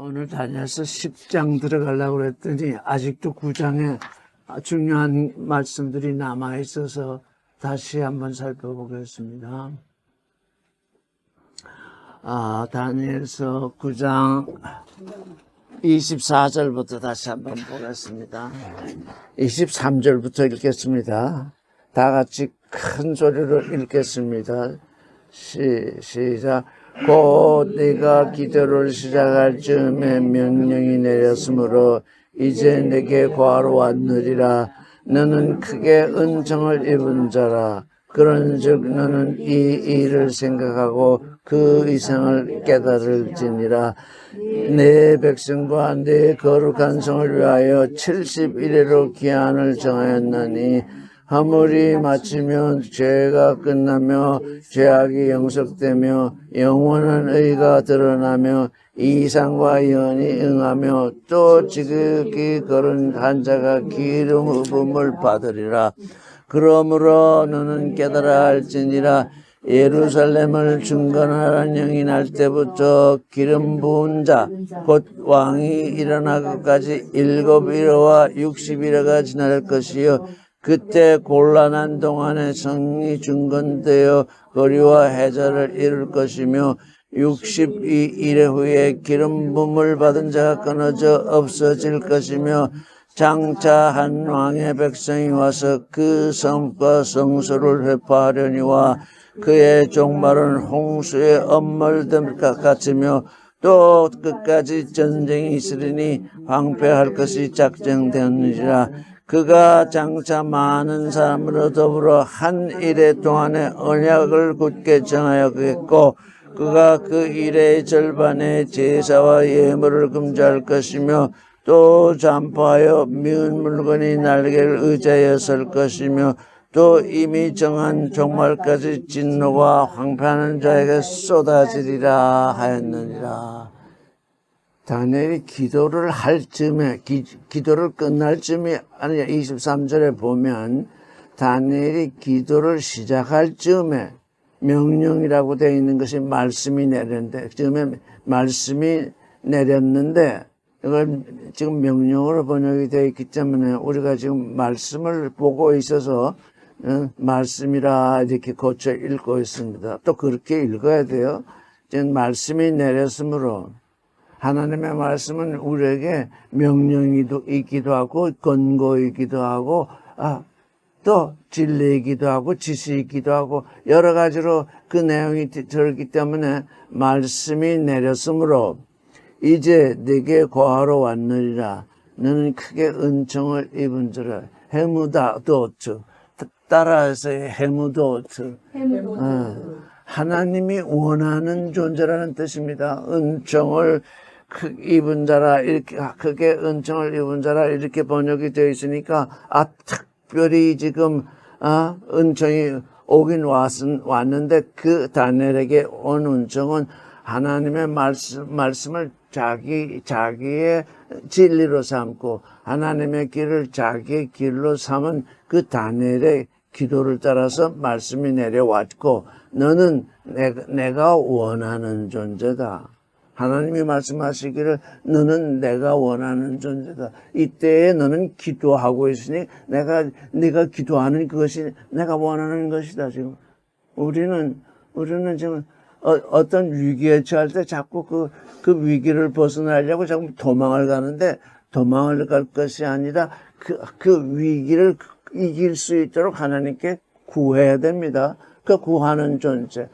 오늘 다녀서 10장 들어가려고 그랬더니 아직도 9장에 중요한 말씀들이 남아있어서 다시 한번 살펴보겠습니다. 다니엘서 9장 24절부터 다시 한번 보겠습니다. 23절부터 읽겠습니다. 다 같이 큰 소리로 읽겠습니다. 시작. 곧 네가 기도를 시작할 즈음에 명령이 내렸으므로 이제 내게 구하러 왔느리라. 너는 크게 은총을 입은 자라. 그런즉 너는 이 일을 생각하고 그 이상을 깨달을지니라. 내 백성과 내 거룩한 성을 위하여 70일에로 기한을 정하였나니 화물이 마치면 죄가 끝나며 죄악이 영속되며 영원한 의가 드러나며 이상과 예언이 응하며 또 지극히 거룩한 자가 기름 부음을 받으리라. 그러므로 너는 깨달아야 할지니라. 예루살렘을 중건하라는 영이 날 때부터 기름 부은 자 곧 왕이 일어나기까지 7일과 60일가 지날 것이요 그때 곤란한 동안에 성이 중건되어 거리와 해자를 이룰 것이며 62일 후에 기름 부음을 받은 자가 끊어져 없어질 것이며 장차 한 왕의 백성이 와서 그 성과 성소를 회파하려니와 그의 종말은 홍수의 엄멀됨과 같으며 또 끝까지 전쟁이 있으리니 황폐할 것이 작정되었느니라. 그가 장차 많은 사람으로 더불어 한 일해 동안에 언약을 굳게 정하였겠고 그가 그 일의 절반에 제사와 예물을 금지할 것이며 또 잠포하여 미운 물건이 날개를 의자에 설 것이며 또 이미 정한 종말까지 진노가 황폐하는 자에게 쏟아지리라 하였느니라. 다니엘이 기도를 할 즈음에 기도를 끝날 즈음이 아니라 23절에 보면 다니엘이 기도를 시작할 즈음에 명령이라고 되어 있는 것이 말씀이 내렸는데 즈음에 말씀이 내렸는데 이걸 지금 명령으로 번역이 되어 있기 때문에 우리가 지금 말씀을 보고 있어서 말씀이라 이렇게 고쳐 읽고 있습니다. 또 그렇게 읽어야 돼요. 지금 말씀이 내렸으므로 하나님의 말씀은 우리에게 명령이기도 하고 권고이기도 하고 또 진리이기도 하고 지시이기도 하고 여러 가지로 그 내용이 들었기 때문에 말씀이 내렸으므로 이제 내게 구하러 왔느니라. 너는 크게 은총을 입은 자라. 헤무다도트 따라해서 헤무도트 하나님이 원하는 존재라는 뜻입니다. 은총을 입은 자라 이렇게 크게 은총을 입은 자라 이렇게 번역이 되어 있으니까 특별히 지금 은총이 오긴 왔는데 그 다니엘에게 온 은총은 하나님의 말씀을 자기의 진리로 삼고 하나님의 길을 자기의 길로 삼은 그 다니엘의 기도를 따라서 말씀이 내려왔고 너는 내가 원하는 존재다. 하나님이 말씀하시기를 너는 내가 원하는 존재다. 이때에 너는 기도하고 있으니 네가 기도하는 그것이 내가 원하는 것이다. 지금 우리는 지금 어떤 위기에 처할 때 자꾸 그 위기를 벗어나려고 자꾸 도망을 가는데 도망을 갈 것이 아니라 그 위기를 이길 수 있도록 하나님께 구해야 됩니다. 그 구하는 존재.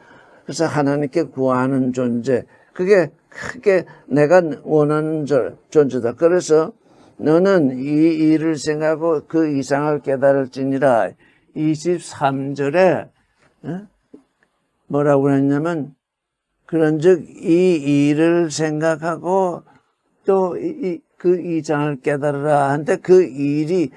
그래서 하나님께 구하는 존재. 그게 크게 내가 원하는 존재다. 그래서 너는 이 일을 생각하고 그 이상을 깨달을지니라. 23절에 뭐라고 했냐면 그런즉 이 일을 생각하고 또 그 이상을 깨달으라 하는데 그 일이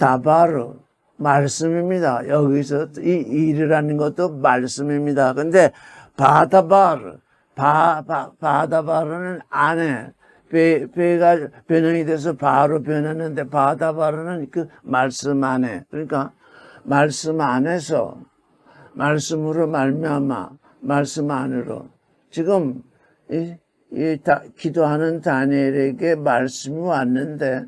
다바르 말씀입니다. 여기서 이 일이라는 것도 말씀입니다. 근데 바다바르는 안에 배가 변형이 돼서 바로 변했는데 바다바르는 그 말씀 안에 그러니까 말씀 안에서 말씀으로 말미암아 말씀 안으로 지금 기도하는 다니엘에게 말씀이 왔는데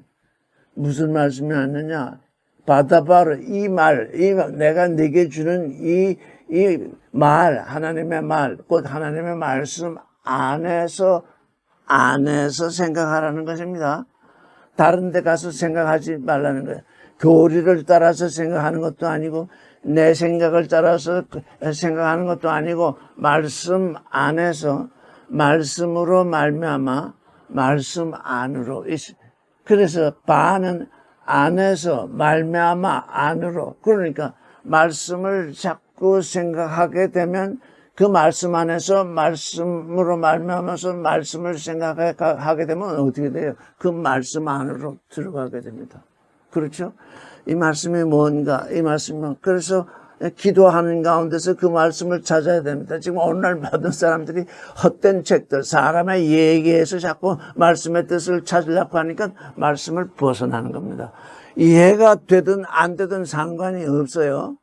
무슨 말씀이 왔느냐? 받아봐라. 내가 네게 주는 이 말, 하나님의 말, 곧 하나님의 말씀 안에서 생각하라는 것입니다. 다른 데 가서 생각하지 말라는 거예요. 교리를 따라서 생각하는 것도 아니고 내 생각을 따라서 생각하는 것도 아니고 말씀 안에서 말씀으로 말미암아 말씀 안으로. 그래서 바는 안에서 말미암아 안으로. 그러니까 말씀을 자꾸 생각하게 되면 그 말씀 안에서 말씀으로 말미암아서 말씀을 생각하게 되면 어떻게 돼요? 그 말씀 안으로 들어가게 됩니다. 그렇죠? 이 말씀이 뭔가, 이 말씀은 그래서 기도하는 가운데서 그 말씀을 찾아야 됩니다. 지금 오늘날 모든 사람들이 헛된 책들, 사람의 얘기에서 자꾸 말씀의 뜻을 찾으려고 하니까 말씀을 벗어나는 겁니다. 이해가 되든 안 되든 상관이 없어요.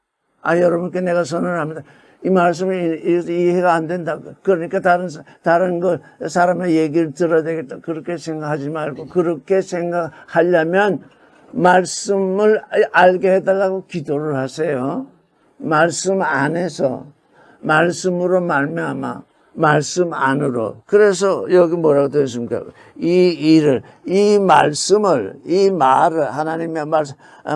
여러분께 내가 선언합니다. 이 말씀이 이해가 안 된다. 그러니까 다른 거, 사람의 얘기를 들어야 되겠다. 그렇게 생각하지 말고, 그렇게 생각하려면 말씀을 알게 해달라고 기도를 하세요. 말씀 안에서, 말씀으로 말미암아, 말씀 안으로. 그래서 여기 뭐라고 되어 있습니까? 이 말을, 하나님의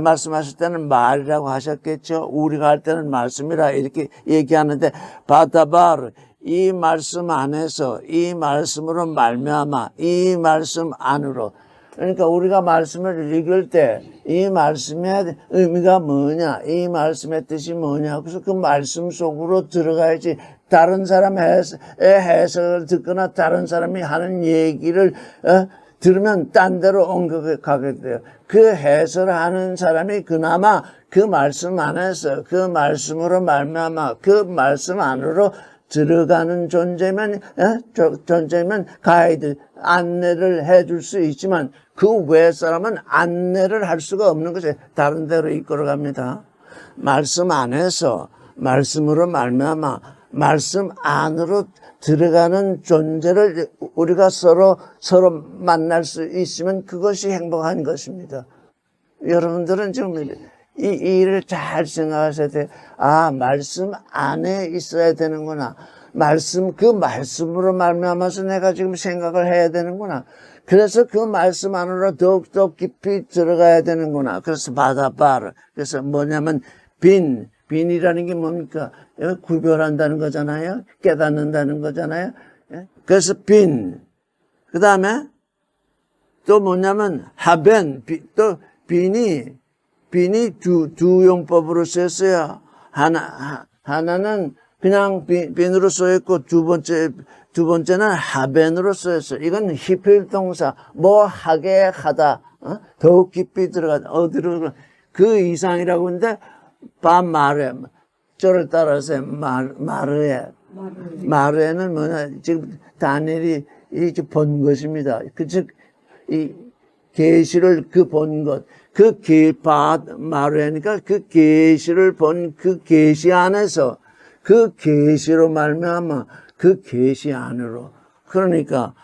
말씀하실 때는 말이라고 하셨겠죠? 우리가 할 때는 말씀이라 이렇게 얘기하는데, 바다바르, 이 말씀 안에서, 이 말씀으로 말미암아, 이 말씀 안으로. 그러니까 우리가 말씀을 읽을 때 이 말씀의 의미가 뭐냐, 이 말씀의 뜻이 뭐냐, 그래서 그 말씀 속으로 들어가야지. 다른 사람의 해석을 듣거나 다른 사람이 하는 얘기를 들으면 딴 데로 옮겨가게 돼요. 그 해설을 하는 사람이 그나마 그 말씀 안에서 그 말씀으로 말미암아 그 말씀 안으로 들어가는 존재면 가이드, 안내를 해줄 수 있지만 그 외 사람은 안내를 할 수가 없는 것이 다른 데로 이끌어갑니다. 말씀 안에서 말씀으로 말미암아 말씀 안으로 들어가는 존재를 우리가 서로 만날 수 있으면 그것이 행복한 것입니다. 여러분들은 지금 이 일을 잘 생각하셔야 돼요. 말씀 안에 있어야 되는구나. 그 말씀으로 말미암아서 내가 지금 생각을 해야 되는구나. 그래서 그 말씀 안으로 더욱더 깊이 들어가야 되는구나. 그래서 바다바르. 그래서 뭐냐면 빈이라는 게 뭡니까? 구별한다는 거잖아요. 깨닫는다는 거잖아요. 그래서 그 다음에 또 뭐냐면 하벤. 또 빈이 두 용법으로 쓰였어요. 하나는 그냥 빈으로 쓰였고 두 번째는 하벤으로 쓰였어요. 이건 히필 동사, 하게 하다, 더욱 깊이 들어가다, 어디로, 그 이상이라고 하는데, 마르에, 저를 따라서 마르에는 뭐냐, 지금 다니엘이 본 것입니다. 즉, 이 계시를 본 것. 마르에니까 그 계시를 본 그 계시 안에서 그 계시로 말미암아 그 계시 안으로. 그러니까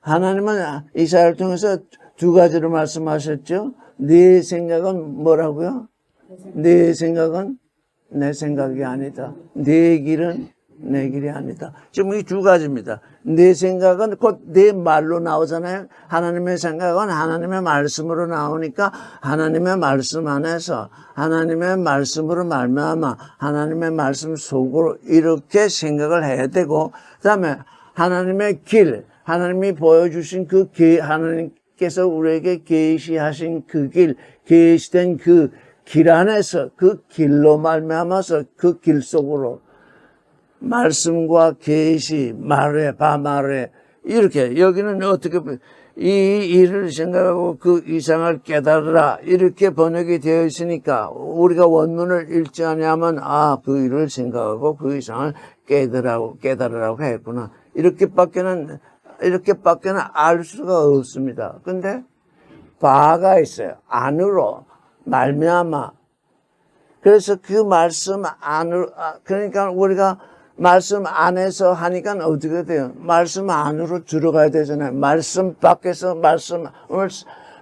하나님은 이사야를 통해서 두 가지로 말씀하셨죠. 네 생각은 뭐라고요? 네 생각은 내 생각이 아니다. 네 길은 내 길이 아니다. 지금 이 두 가지입니다. 내 생각은 곧 내 말로 나오잖아요. 하나님의 생각은 하나님의 말씀으로 나오니까 하나님의 말씀 안에서 하나님의 말씀으로 말미암아 하나님의 말씀 속으로 이렇게 생각을 해야 되고, 그다음에 하나님의 길, 하나님이 보여주신 그 길, 하나님께서 우리에게 계시하신 그 길, 계시된 그 길 안에서 그 길로 말미암아서 그 길 속으로 말씀과 계시, 말에, 바말에, 이렇게, 여기는 어떻게, 이 일을 생각하고 그 이상을 깨달으라, 이렇게 번역이 되어 있으니까, 우리가 원문을 읽지 않으면, 그 일을 생각하고 그 이상을 깨달으라고 했구나. 이렇게밖에는 알 수가 없습니다. 근데, 바가 있어요. 안으로, 말미암아. 그래서 그 말씀 안으로, 그러니까 우리가 말씀 안에서 하니까 어떻게 돼요? 말씀 안으로 들어가야 되잖아요. 말씀 밖에서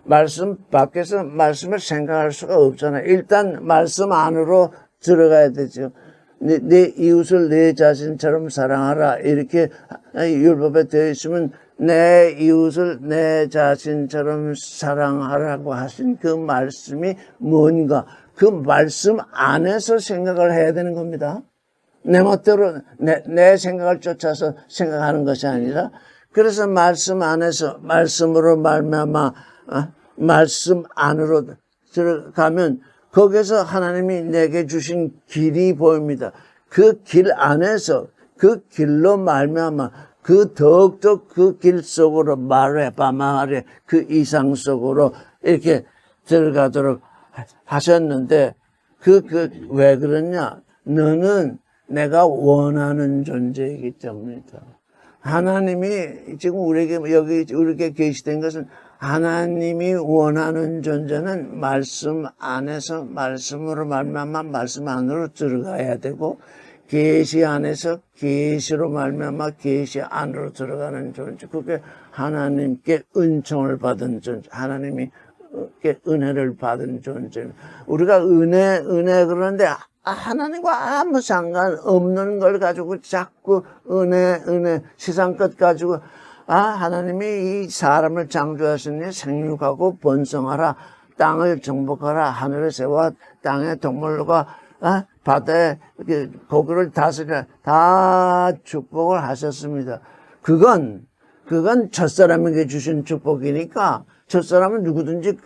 말씀을 생각할 수가 없잖아요. 일단 말씀 안으로 들어가야 되죠. 내 이웃을 내 자신처럼 사랑하라. 이렇게 율법에 되어 있으면 내 이웃을 내 자신처럼 사랑하라고 하신 그 말씀이 뭔가 그 말씀 안에서 생각을 해야 되는 겁니다. 내 멋대로 내 생각을 쫓아서 생각하는 것이 아니라 그래서 말씀 안에서 말씀으로 말미암아 말씀 안으로 들어가면 거기서 하나님이 내게 주신 길이 보입니다. 그 길 안에서 그 길로 말미암아 그 더욱더 그 길 속으로 말해 그 이상 속으로 이렇게 들어가도록 하셨는데 왜 그러냐? 너는 내가 원하는 존재이기 때문이다. 하나님이 지금 우리에게 계시된 것은 하나님이 원하는 존재는 말씀 안에서 말씀으로 말미암아 말씀 안으로 들어가야 되고 계시 안에서 계시로 말미암아 계시 안으로 들어가는 존재. 그게 하나님께 은총을 받은 존재. 하나님이 은혜를 받은 존재. 우리가 은혜 그러는데 하나님과 아무 상관없는 걸 가지고 자꾸 은혜 세상 것 가지고 하나님이 이 사람을 창조하시니 생육하고 번성하라. 땅을 정복하라. 하늘의 새와 땅의 동물과 바다의 고기를 다스리라. 다 축복을 하셨습니다. 그건 첫사람에게 주신 축복이니까 첫사람은 누구든지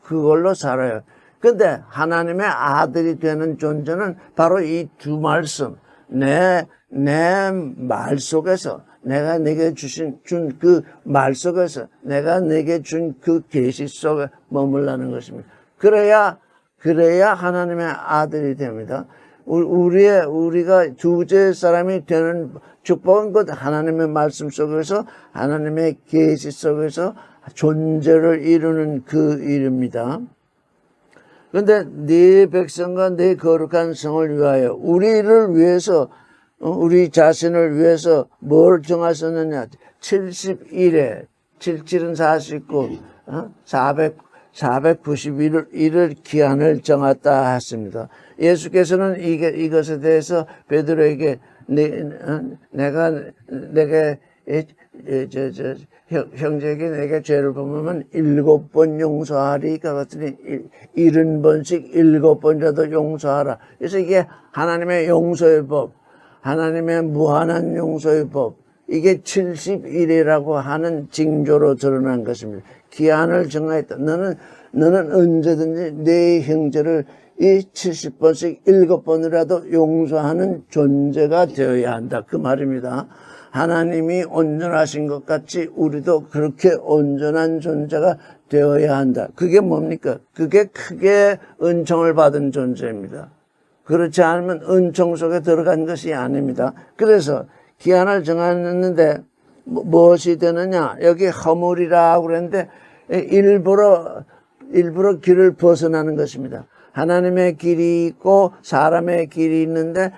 그걸로 살아요. 근데 하나님의 아들이 되는 존재는 바로 이 두 말씀, 내 말 속에서, 내가 내게 준 그 말 속에서, 내가 내게 준 그 계시 속에 머물라는 것입니다. 그래야 하나님의 아들이 됩니다. 우리가 두째 사람이 되는 축복은 곧 하나님의 말씀 속에서, 하나님의 계시 속에서 존재를 이루는 그 일입니다. 그런데 네 백성과 네 거룩한 성을 위하여 우리를 위해서 우리 자신을 위해서 뭘 정하셨느냐? 70일에 77은 49, 491을 기한을 정했다 했습니다. 예수께서는 이것에 대해서 베드로에게 내가 내게 형제에게 내게 죄를 범하면 7번 용서하리까 같으니 70번씩 7번이라도 용서하라. 그래서 이게 하나님의 용서의 법, 하나님의 무한한 용서의 법, 이게 70일이라고 하는 징조로 드러난 것입니다. 기한을 정하였다. 너는 언제든지 내 형제를 이 70번씩 7번이라도 용서하는 존재가 되어야 한다. 그 말입니다. 하나님이 온전하신 것 같이 우리도 그렇게 온전한 존재가 되어야 한다. 그게 뭡니까? 그게 크게 은총을 받은 존재입니다. 그렇지 않으면 은총 속에 들어간 것이 아닙니다. 그래서 기한을 정했는데 무엇이 되느냐? 여기 허물이라고 그랬는데 일부러 길을 벗어나는 것입니다. 하나님의 길이 있고 사람의 길이 있는데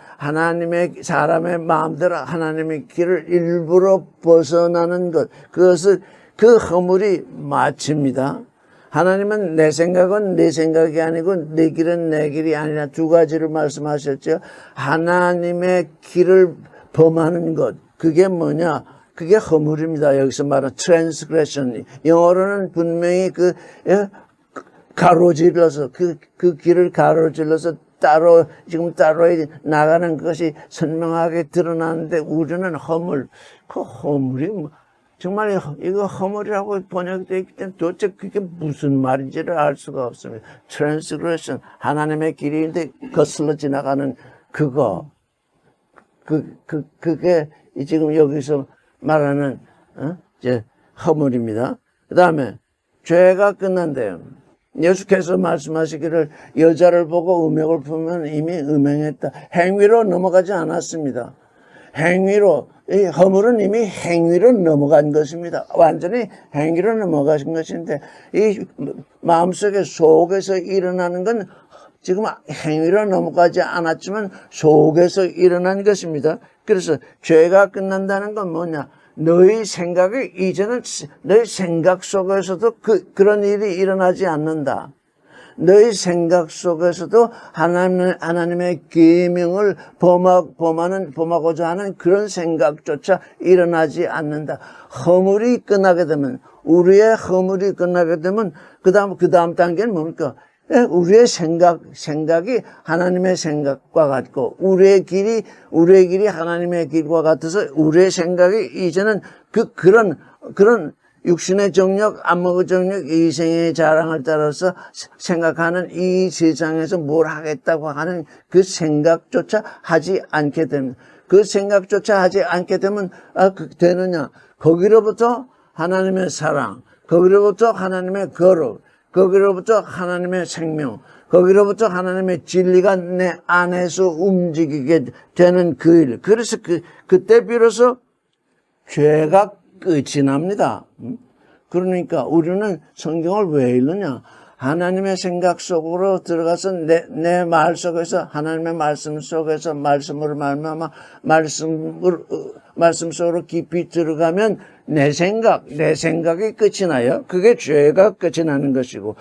사람의 마음대로 하나님의 길을 일부러 벗어나는 것, 그것을 그 허물이 마칩니다. 하나님은 내 생각은 내 생각이 아니고 내 길은 내 길이 아니라 두 가지를 말씀하셨죠. 하나님의 길을 범하는 것, 그게 뭐냐? 그게 허물입니다. 여기서 말하는 transgression. 영어로는 분명히 가로질러서 그 길을 가로질러서 따로 나가는 것이 선명하게 드러나는데 우리는 그 허물이 정말 이거 허물이라고 번역되어 있기 때문에 도대체 그게 무슨 말인지를 알 수가 없습니다. transgression, 하나님의 길인데 거슬러 지나가는 그거, 그게 지금 여기서 말하는 이제 허물입니다. 그 다음에 죄가 끝난대요. 예수께서 말씀하시기를 여자를 보고 음욕을 품으면 이미 음행했다. 행위로 넘어가지 않았습니다. 이 허물은 이미 행위로 넘어간 것입니다. 완전히 행위로 넘어가신 것인데 이 마음속에 속에서 일어나는 건 지금 행위로 넘어가지 않았지만 속에서 일어난 것입니다. 그래서 죄가 끝난다는 건 뭐냐? 너희 생각이 이제는 너희 생각 속에서도 그런 일이 일어나지 않는다. 너희 생각 속에서도 하나님의 계명을 범하고자 하는 그런 생각조차 일어나지 않는다. 허물이 끝나게 되면, 우리의 허물이 끝나게 되면, 그 다음 단계는 뭡니까? 우리의 생각이 하나님의 생각과 같고, 우리의 길이 하나님의 길과 같아서, 우리의 생각이 이제는 그런 육신의 정력, 안목의 정력, 이생의 자랑을 따라서 생각하는 이 세상에서 뭘 하겠다고 하는 그 생각조차 하지 않게 됩니다. 그 생각조차 하지 않게 되면, 되느냐? 거기로부터 하나님의 사랑, 거기로부터 하나님의 거룩, 거기로부터 하나님의 생명, 거기로부터 하나님의 진리가 내 안에서 움직이게 되는 그 일. 그래서 그때 비로소 죄가 끝이 납니다. 그러니까 우리는 성경을 왜 읽느냐? 하나님의 생각 속으로 들어가서 내 말 속에서, 하나님의 말씀 속에서, 말씀으로 말미암아 말씀 속으로 깊이 들어가면 내 생각이 끝이 나요. 그게 죄가 끝이 나는 것이고,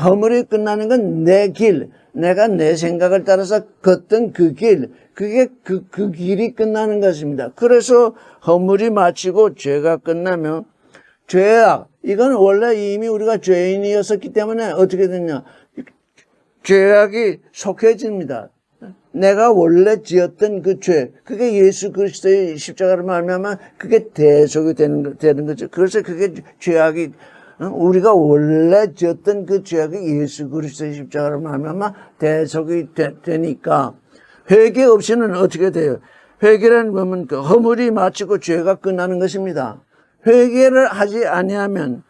허물이 끝나는 건 내 길, 내가 내 생각을 따라서 걷던 그 길, 그게 그 길이 끝나는 것입니다. 그래서 허물이 마치고 죄가 끝나면, 죄악, 이건 원래 이미 우리가 죄인이었었기 때문에 어떻게 됐냐? 죄악이 속해집니다. 내가 원래 지었던 그 죄, 그게 예수 그리스도의 십자가로 말미암아 그게 대속이 되는 거죠. 그래서 그게 죄악이, 우리가 원래 지었던 그 죄악이 예수 그리스도의 십자가로 말미암아 대속이 되니까, 회개 없이는 어떻게 돼요? 회개라는 것은 그 허물이 마치고 죄가 끝나는 것입니다. 회개를 하지 아니하면,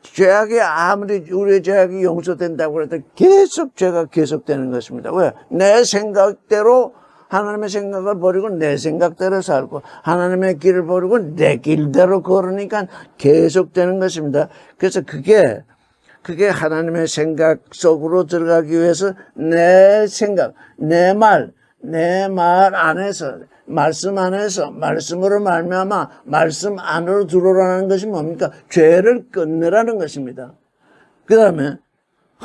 죄악이 아무리 우리의 죄악이 용서된다고 해도 계속 죄가 계속되는 것입니다. 왜? 내 생각대로 하나님의 생각을 버리고 내 생각대로 살고, 하나님의 길을 버리고 내 길대로 걸으니까 계속되는 것입니다. 그래서 그게 하나님의 생각 속으로 들어가기 위해서 내 생각, 내 말 안에서, 말씀 안에서, 말씀으로 말미암아 말씀 안으로 들어오라는 것이 뭡니까? 죄를 끊으라는 것입니다. 그 다음에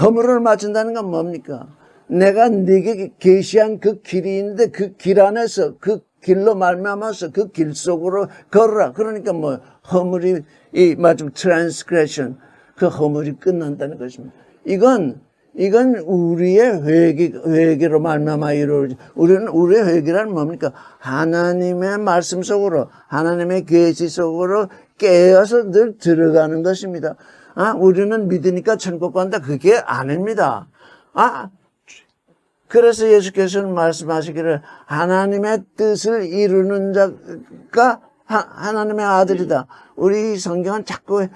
허물을 맞춘다는 건 뭡니까? 내가 네게 계시한 그 길이 있는데 그 길 안에서, 그 길로 말미암아서 그 길 속으로 걸어라. 그러니까 뭐 허물이 transgression, 그 허물이 끝난다는 것입니다. 이건 우리의 회개로 말미암아 이루어지. 우리의 회개란 뭡니까? 하나님의 말씀 속으로, 하나님의 계시 속으로 깨어서 늘 들어가는 것입니다. 우리는 믿으니까 천국 간다. 그게 아닙니다. 그래서 예수께서는 말씀하시기를 하나님의 뜻을 이루는 자가 하나님의 아들이다. 우리 성경은 자꾸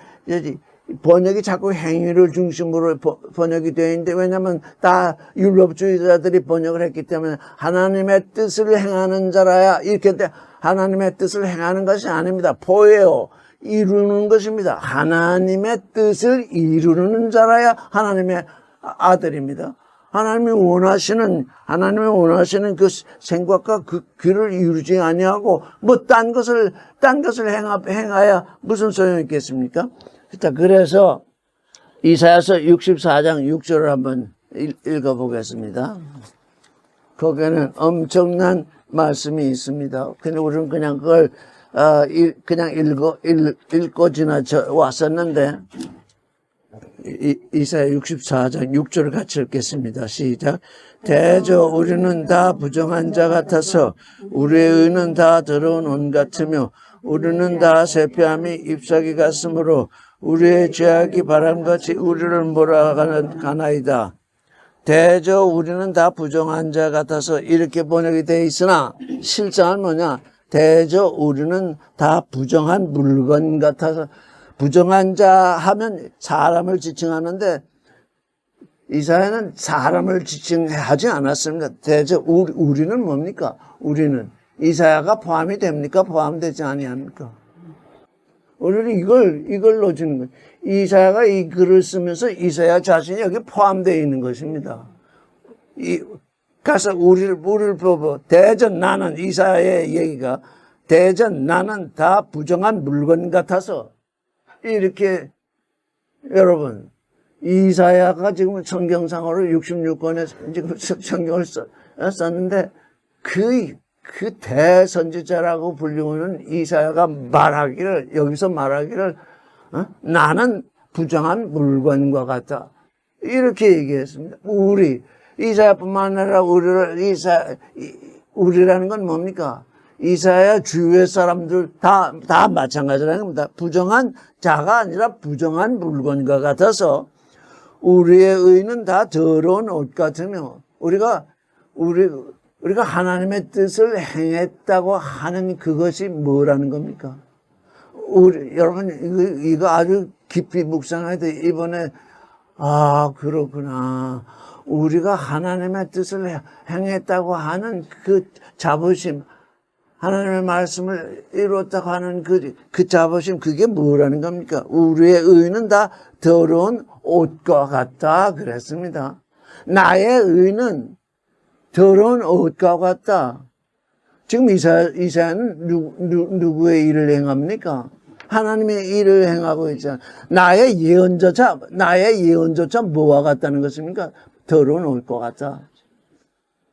번역이 자꾸 행위를 중심으로 번역이 되어 있는데, 왜냐하면 다 율법주의자들이 번역을 했기 때문에 하나님의 뜻을 행하는 자라야, 이렇게 하나님의 뜻을 행하는 것이 아닙니다. 포예요. 이루는 것입니다. 하나님의 뜻을 이루는 자라야 하나님의 아들입니다. 하나님이 원하시는 그 생각과 그 길을 이루지 아니하고 뭐 딴 것을 행하야 무슨 소용이 있겠습니까? 자, 그래서 이사야서 64장 6절을 한번 읽어보겠습니다. 거기에는 엄청난 말씀이 있습니다. 근데 우리는 그냥 그걸 그냥 읽고 지나쳐 왔었는데, 이사야 64장 6절을 같이 읽겠습니다. 시작. 대저 우리는 다 부정한 자 같아서 우리의 의는 다 더러운 온 같으며 우리는 다 쇠폐함이 잎사귀 같으므로 우리의 죄악이 바람같이 우리를 몰아가나이다. 대저 우리는 다 부정한 자 같아서 이렇게 번역이 되어 있으나 실상은 뭐냐? 대저 우리는 다 부정한 물건 같아서, 부정한 자 하면 사람을 지칭하는데 이사야는 사람을 지칭하지 않았습니다. 대저 우리는 뭡니까? 우리는 이사야가 포함이 됩니까? 포함되지 아니합니까? 우리는 이걸로 주는 거예요. 이사야가 이 글을 쓰면서 이사야 자신이 여기 포함되어 있는 것입니다. 가서 우리를 보고 대전 나는 이사야의 얘기가 대전 나는 다 부정한 물건 같아서 이렇게 여러분 이사야가 지금 성경상으로 66권에 지금 성경을 썼는데 그 대선지자라고 불리우는 이사야가 말하기를 여기서 말하기를 나는 부정한 물건과 같다 이렇게 얘기했습니다. 이사야뿐만 아니라 우리라는 건 뭡니까? 이사야 주위의 사람들 다 마찬가지라는 겁니다. 부정한 자가 아니라 부정한 물건과 같아서 우리의 의는 다 더러운 옷 같으며 우리가 하나님의 뜻을 행했다고 하는 그것이 뭐라는 겁니까? 여러분 이거 아주 깊이 묵상해야 돼. 이번에 그렇구나. 우리가 하나님의 뜻을 행했다고 하는 그 자부심, 하나님의 말씀을 이뤘다고 하는 그 자부심, 그게 뭐라는 겁니까? 우리의 의는 다 더러운 옷과 같다 그랬습니다. 나의 의는 더러운 옷과 같다. 지금 이사야는 누구의 일을 행합니까? 하나님의 일을 행하고 있잖아. 나의 예언조차 뭐와 같다는 것입니까? 더러운 옷과 같다.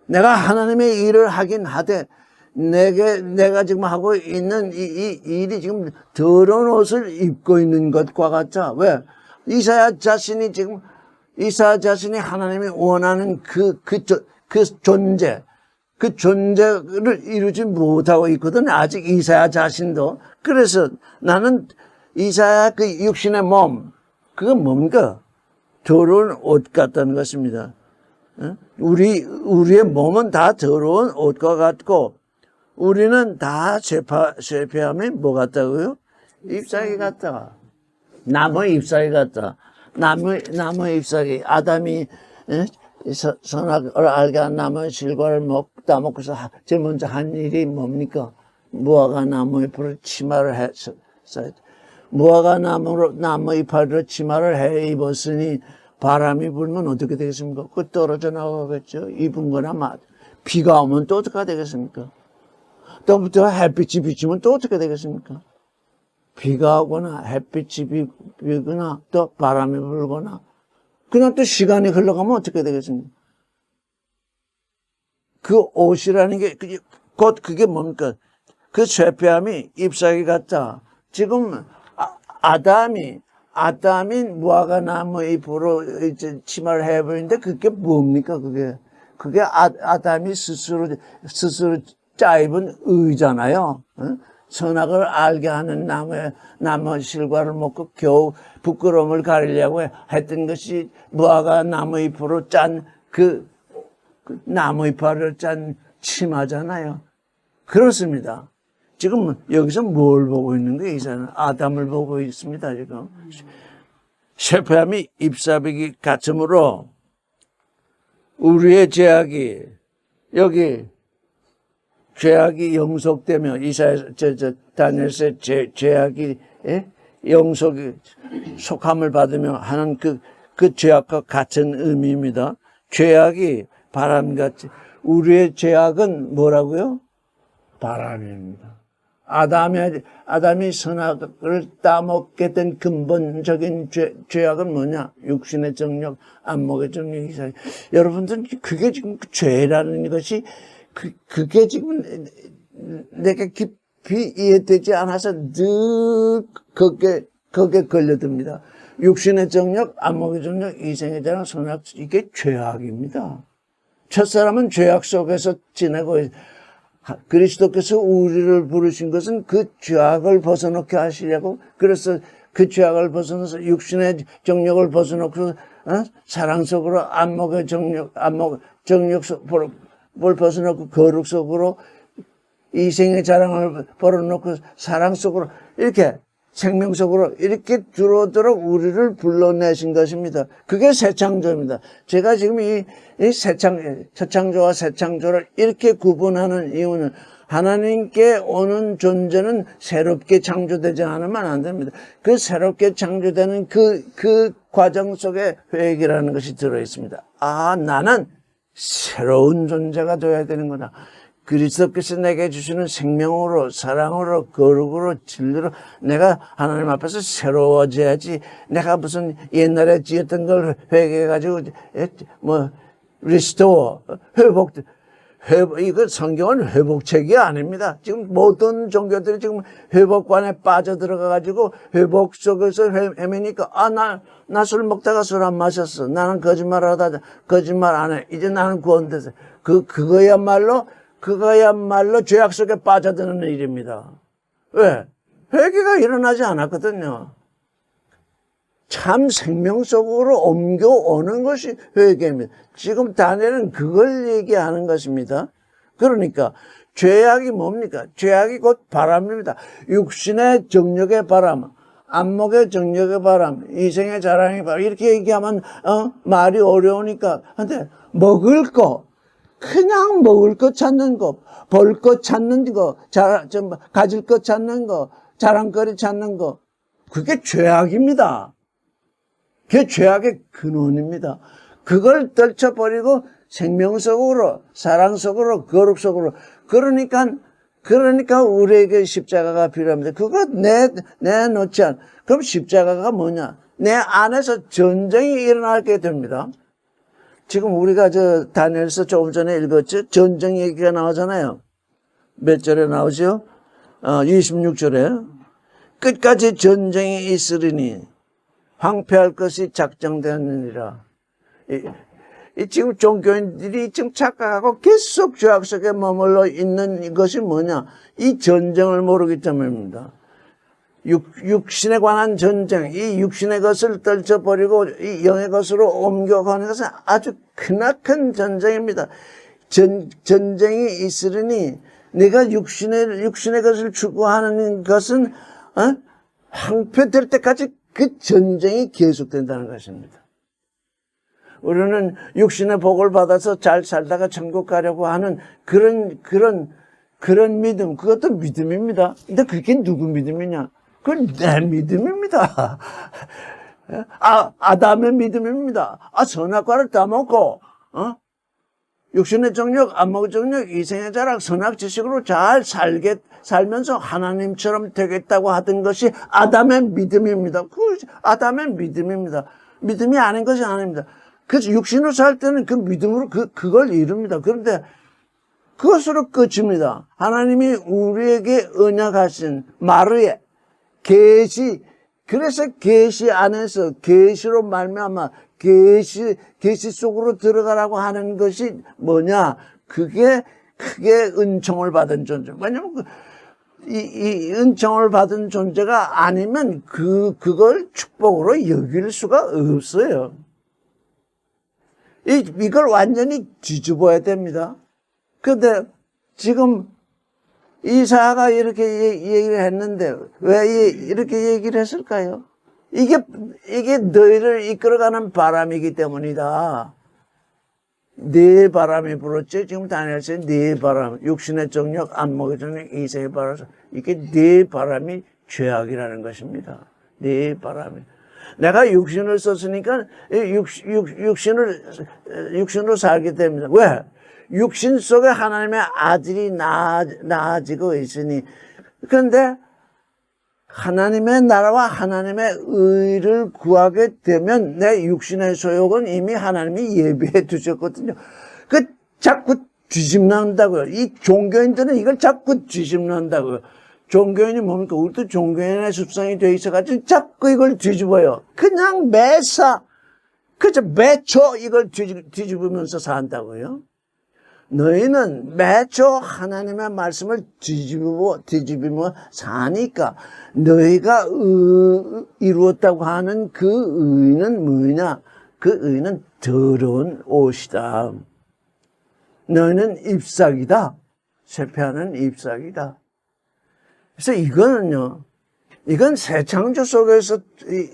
내가 하나님의 일을 하긴 하되 내가 지금 하고 있는 이 일이 지금 더러운 옷을 입고 있는 것과 같다. 왜? 이사야 자신이 하나님이 원하는 그 존재를 이루지 못하고 있거든. 아직 이사야 자신도. 그래서 나는 이사야 그 육신의 몸, 그건 뭡니까? 더러운 옷 같다는 것입니다. 우리의 몸은 다 더러운 옷과 같고, 우리는 다 쇠폐함이 뭐 같다고요? 잎사귀 같다. 나무 잎사귀 같다. 나무 잎사귀. 아담이 선악을 알게 한 나무의 실과를 따먹고서 제일 먼저 한 일이 뭡니까? 무화과 나무에 불을 치마를 했어요. 무화과 나무 이파리로 치마를 해 입었으니 바람이 불면 어떻게 되겠습니까? 그 떨어져 나가겠죠. 입은 거나 비가 오면 또 어떻게 되겠습니까? 또 햇빛이 비치면 또 어떻게 되겠습니까? 비가 오거나 햇빛이 비거나 또 바람이 불거나 그냥 또 시간이 흘러가면 어떻게 되겠습니까? 그 옷이라는 게 곧 그게 뭡니까? 그 쇠폐함이 잎사귀 같다. 지금 아담이 무화과 나무 잎으로 이제 치마를 해버리는데 그게 뭡니까? 그게 아담이 스스로 짜입은 의잖아요. 선악을 알게 하는 나무 실과를 먹고 겨우 부끄러움을 가리려고 했던 것이 무화과 나무 잎으로 짠 그 나무 잎을 짠 치마잖아요. 그렇습니다. 지금 여기서 뭘 보고 있는 거예요? 이사는 아담을 보고 있습니다. 지금 쇠폐함이 잎사귀 같으므로 우리의 죄악이 여기 죄악이 영속되며 다니엘서의 죄악이 속함을 받으며 하는 그 죄악과 같은 의미입니다. 죄악이 바람같이 우리의 죄악은 뭐라고요? 바람입니다. 아담이 선악을 따먹게 된 근본적인 죄악은 뭐냐? 육신의 정욕, 안목의 정욕, 이상. 여러분들 그게 지금 죄라는 것이 그게 지금 내가 깊이 이해되지 않아서 늘 거기에 걸려듭니다. 육신의 정욕, 안목의 정욕, 이생의 자랑, 선악, 이게 죄악입니다. 첫사람은 죄악 속에서 지내고 그리스도께서 우리를 부르신 것은 그 죄악을 벗어놓게 하시려고 그래서 그 죄악을 벗어나서 육신의 정욕을 벗어놓고 사랑 속으로 안목의 정욕 속으로 뭘 벗어놓고 거룩 속으로 이생의 자랑을 벌어놓고 사랑 속으로 이렇게 생명 속으로 이렇게 들어오도록 우리를 불러내신 것입니다. 그게 새창조입니다. 제가 지금 이 새창조와 새창조를 이렇게 구분하는 이유는 하나님께 오는 존재는 새롭게 창조되지 않으면 안 됩니다. 그 새롭게 창조되는 그 과정 속에 회개라는 것이 들어있습니다. 나는 새로운 존재가 되어야 되는 거다. 그리스도께서 내게 주시는 생명으로, 사랑으로, 거룩으로, 진리로 내가 하나님 앞에서 새로워져야지. 내가 무슨 옛날에 지었던 걸 회개해가지고 리스토어, 이거 성경은 회복책이 아닙니다. 지금 모든 종교들이 지금 회복관에 빠져들어가가지고 회복 속에서 헤매니까, 나 술 먹다가 술 안 마셨어. 나는 거짓말하다, 거짓말 안 해. 이제 나는 구원돼서. 그거야말로 죄악 속에 빠져드는 일입니다. 왜? 회개가 일어나지 않았거든요. 참 생명 속으로 옮겨오는 것이 회개입니다. 지금 다니엘은 그걸 얘기하는 것입니다. 그러니까 죄악이 뭡니까? 죄악이 곧 바람입니다. 육신의 정욕의 바람, 안목의 정욕의 바람, 이생의 자랑의 바람, 이렇게 얘기하면 말이 어려우니까. 근데 먹을 거, 그냥 먹을 것 찾는 거, 볼 것 찾는 거, 가질 것 찾는 거, 자랑거리 찾는 거, 그게 죄악입니다. 그게 죄악의 근원입니다. 그걸 떨쳐버리고 생명 속으로, 사랑 속으로, 거룩 속으로. 그러니까 우리에게 십자가가 필요합니다. 그거 내놓지 않아. 그럼 십자가가 뭐냐? 내 안에서 전쟁이 일어나게 됩니다. 지금 우리가 다니엘서 조금 전에 읽었죠? 전쟁 얘기가 나오잖아요. 몇 절에 나오죠? 26절에. 끝까지 전쟁이 있으리니 황폐할 것이 작정되었느니라. 지금 종교인들이 지금 착각하고 계속 죄악 속에 머물러 있는 것이 뭐냐? 이 전쟁을 모르기 때문입니다. 육신에 관한 전쟁, 이 육신의 것을 떨쳐버리고 이 영의 것으로 옮겨가는 것은 아주 크나큰 전쟁입니다. 전쟁이 있으리니 내가 육신의 것을 추구하는 것은 황폐될 때까지 그 전쟁이 계속된다는 것입니다. 우리는 육신의 복을 받아서 잘 살다가 천국 가려고 하는 그런 믿음, 그것도 믿음입니다. 근데 그게 누구 믿음이냐? 그건 내 믿음입니다. 아담의 믿음입니다. 선악과를 따먹고, 육신의 정욕, 안목의 정욕, 이생의 자랑, 선악 지식으로 잘 살면서 하나님처럼 되겠다고 하던 것이 아담의 믿음입니다. 그 아담의 믿음입니다. 믿음이 아닌 것이 아닙니다. 그래서 육신으로 살 때는 그 믿음으로 그걸 이룹니다. 그런데 그것으로 끝입니다. 하나님이 우리에게 언약하신 마르에 계시, 그래서 계시 안에서 계시로 말미암아 계시 속으로 들어가라고 하는 것이 뭐냐? 그게 크게 은총을 받은 존재. 왜냐면 이 은총을 받은 존재가 아니면 그걸 축복으로 여길 수가 없어요. 이걸 완전히 뒤집어야 됩니다. 근데 지금 이사야가 이렇게 얘기를 했는데 왜 이렇게 얘기를 했을까요? 이게 너희를 이끌어가는 바람이기 때문이다. 네 바람이 불었죠. 지금 다니엘서의 네 바람, 육신의 정욕, 안목의 정욕, 이생의 바람, 이게 네 바람이 죄악이라는 것입니다. 네 바람이. 내가 육신을 썼으니까 육신으로 살게 됩니다. 왜? 육신 속에 하나님의 아들이 나아지고 있으니. 그런데 하나님의 나라와 하나님의 의를 구하게 되면 내 육신의 소욕은 이미 하나님이 예비해 두셨거든요. 자꾸 뒤집는다고요. 이 종교인들은 이걸 자꾸 뒤집는다고요. 종교인이 뭡니까? 우리도 종교인의 습성이 돼 있어가지고 자꾸 이걸 뒤집어요. 그냥 매초 이걸 뒤집으면서 산다고요. 너희는 매초 하나님의 말씀을 뒤집으며 사니까 너희가 이루었다고 하는 그 의는 뭐냐? 그 의는 더러운 옷이다. 너희는 잎사귀다. 쇠폐하는 잎사귀다. 그래서 이건 새 창조 속에서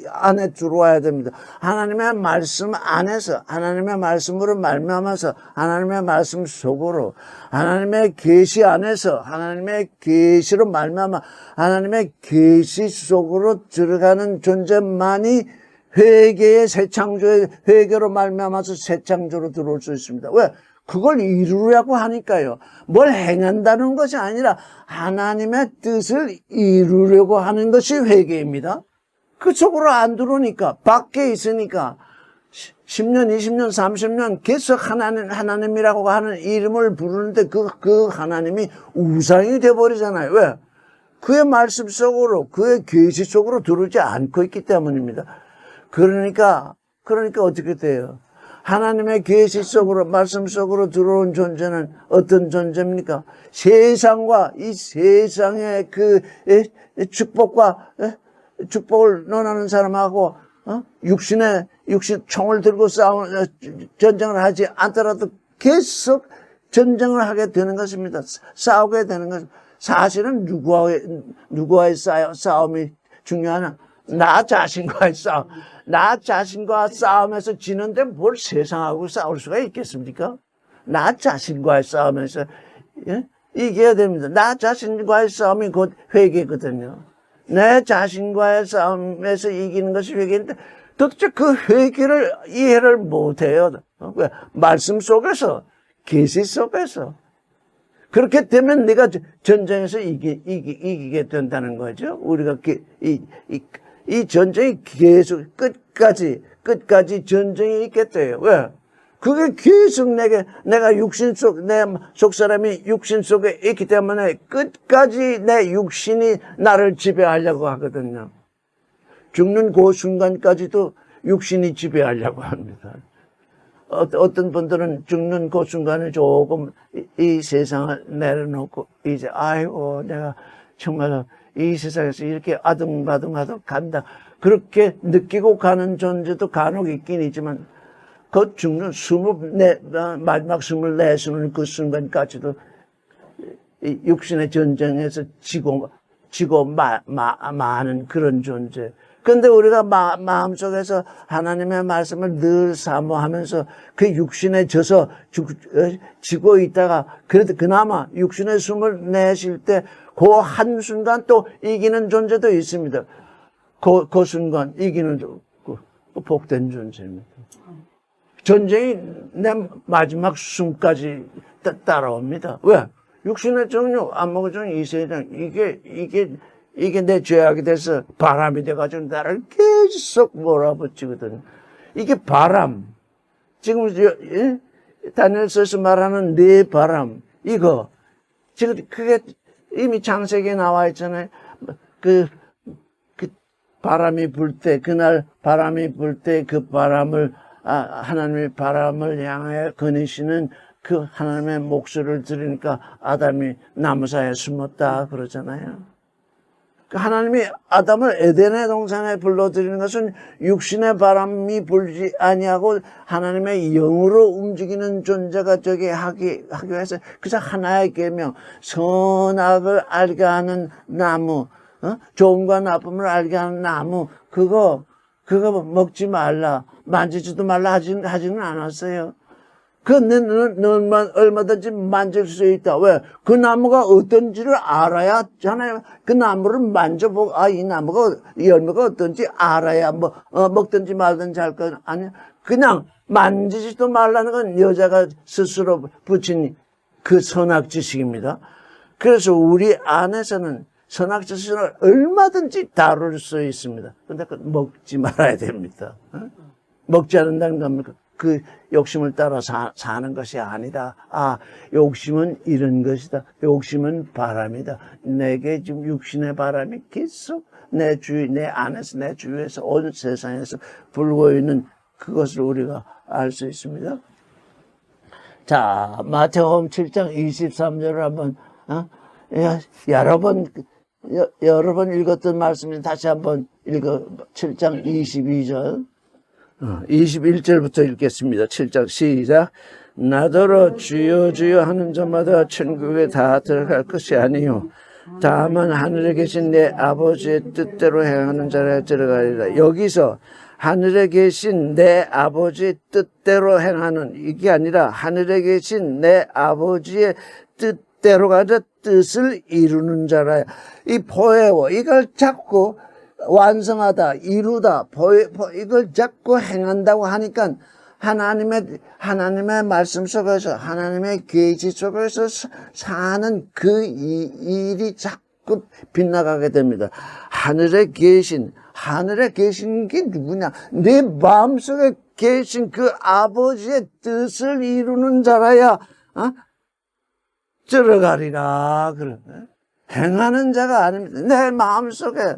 안에 들어와야 됩니다. 하나님의 말씀 안에서, 하나님의 말씀으로 말미암아서, 하나님의 말씀 속으로, 하나님의 계시 안에서, 하나님의 계시로 말미암아, 하나님의 계시 속으로 들어가는 존재만이 회개의 새 창조의 회개로 말미암아서 새 창조로 들어올 수 있습니다. 왜? 그걸 이루려고 하니까요. 뭘 행한다는 것이 아니라 하나님의 뜻을 이루려고 하는 것이 회개입니다. 그 속으로 안 들어오니까, 밖에 있으니까 10년, 20년, 30년 계속 하나님이라고 하는 이름을 부르는데 그 하나님이 우상이 돼버리잖아요. 왜? 그의 말씀 속으로, 그의 계시 속으로 들어오지 않고 있기 때문입니다. 그러니까 어떻게 돼요? 하나님의 계시 속으로, 말씀 속으로 들어온 존재는 어떤 존재입니까? 세상과 이 세상의 그 축복을 논하는 사람하고 육신 총을 들고 전쟁을 하지 않더라도 계속 전쟁을 하게 되는 것입니다. 싸우게 되는 것입니다. 사실은 누구와의 싸움이 중요하나? 나 자신과의 싸움. 나 자신과 싸움에서 지는데 뭘 세상하고 싸울 수가 있겠습니까? 나 자신과의 싸움에서 이겨야 됩니다. 나 자신과의 싸움이 곧 회개거든요. 내 자신과의 싸움에서 이기는 것이 회개인데 도대체 그 회개를 이해를 못해요. 왜? 말씀 속에서, 계시 속에서. 그렇게 되면 내가 전쟁에서 이기게 된다는 거죠. 우리가 이 전쟁이 계속 끝까지 전쟁이 있게 돼요. 왜? 그게 계속 내가 내 속 사람이 육신 속에 있기 때문에 끝까지 내 육신이 나를 지배하려고 하거든요. 죽는 그 순간까지도 육신이 지배하려고 합니다. 어떤 분들은 죽는 그 순간을 조금 이 세상을 내려놓고 이제 아이고 내가 정말 이 세상에서 이렇게 아둥바둥하도 간다. 그렇게 느끼고 가는 존재도 간혹 있긴 있지만 그 죽는 마지막 숨을 내쉬는 그 순간까지도 이 육신의 전쟁에서 지고 마는 그런 존재. 근데 우리가 마음속에서 하나님의 말씀을 늘 사모하면서 그 육신에 져서 지고 있다가 그래도 그나마 육신의 숨을 내쉴 때 그 한순간 또 이기는 존재도 있습니다. 그 순간 이기는 복된 존재입니다. 전쟁이 내 마지막 숨까지 따라옵니다. 왜? 육신의 정욕, 안목의 정욕, 이 세상, 이게 내 죄악이 돼서 바람이 돼가지고 나를 계속 몰아붙이거든요. 이게 바람. 지금, 다니엘서에서 말하는 네 바람. 이거. 지금 그게 이미 창세기에 나와 있잖아요. 그 바람이 불 때, 그날 바람이 불 때 그 바람을, 하나님의 바람을 향해 거니시는 그 하나님의 목소리를 들으니까 아담이 나무 사이에 숨었다 그러잖아요. 하나님이 아담을 에덴의 동산에 불러들이는 것은 육신의 바람이 불지 아니하고 하나님의 영으로 움직이는 존재가 저기 하기 위해서 그저 하나의 계명, 선악을 알게 하는 나무, 좋음과 나쁨을 알게 하는 나무, 그거 먹지 말라, 만지지도 말라 하지는 않았어요. 너는 얼마든지 만질 수 있다. 왜? 그 나무가 어떤지를 알아야 하잖아요. 그 나무를 만져보고, 이 나무가, 이 열매가 어떤지 알아야, 먹든지 말든지 할 건 아니야. 그냥 만지지도 말라는 건 여자가 스스로 붙인 그 선악 지식입니다. 그래서 우리 안에서는 선악 지식을 얼마든지 다룰 수 있습니다. 근데 먹지 말아야 됩니다. 먹지 않는다는 겁니까? 그 욕심을 따라 사는 것이 아니다. 욕심은 이런 것이다. 욕심은 바람이다. 내게 지금 육신의 바람이 계속 내 안에서, 내 주위에서, 온 세상에서 불고 있는 그것을 우리가 알 수 있습니다. 자, 마태복음 7장 23절을 한번, 여러 번 읽었던 말씀을 다시 한번 7장 22절. 21절부터 읽겠습니다. 7장 시작. 나더러 주여 주여 하는 자마다 천국에 다 들어갈 것이 아니요 다만 하늘에 계신 내 아버지의 뜻대로 행하는 자라 들어가리라. 여기서 하늘에 계신 내 아버지의 뜻대로 행하는 이게 아니라 하늘에 계신 내 아버지의 뜻대로 가자 뜻을 이루는 자라. 이 포에워 이걸 잡고 완성하다, 이루다, 이걸 자꾸 행한다고 하니까 하나님의 말씀 속에서, 하나님의 계시 속에서 사는 그 일이 자꾸 빗나가게 됩니다. 하늘에 계신 게 누구냐? 내 마음속에 계신 그 아버지의 뜻을 이루는 자라야, 들어가리라. 그래. 행하는 자가 아닙니다. 내 마음속에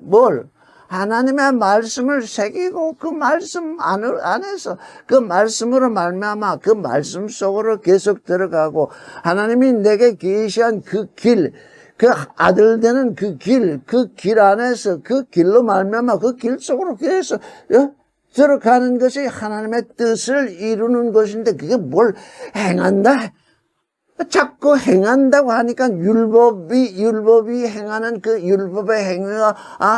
하나님의 말씀을 새기고 그 말씀 안에서 그 말씀으로 말미암아 그 말씀 속으로 계속 들어가고 하나님이 내게 계시한 그 길, 그 아들 되는 그 길 안에서 그 길로 말미암아 그 길 속으로 계속 들어가는 것이 하나님의 뜻을 이루는 것인데 그게 뭘 행한다? 자꾸 행한다고 하니까 율법이 행하는 그 율법의 행위가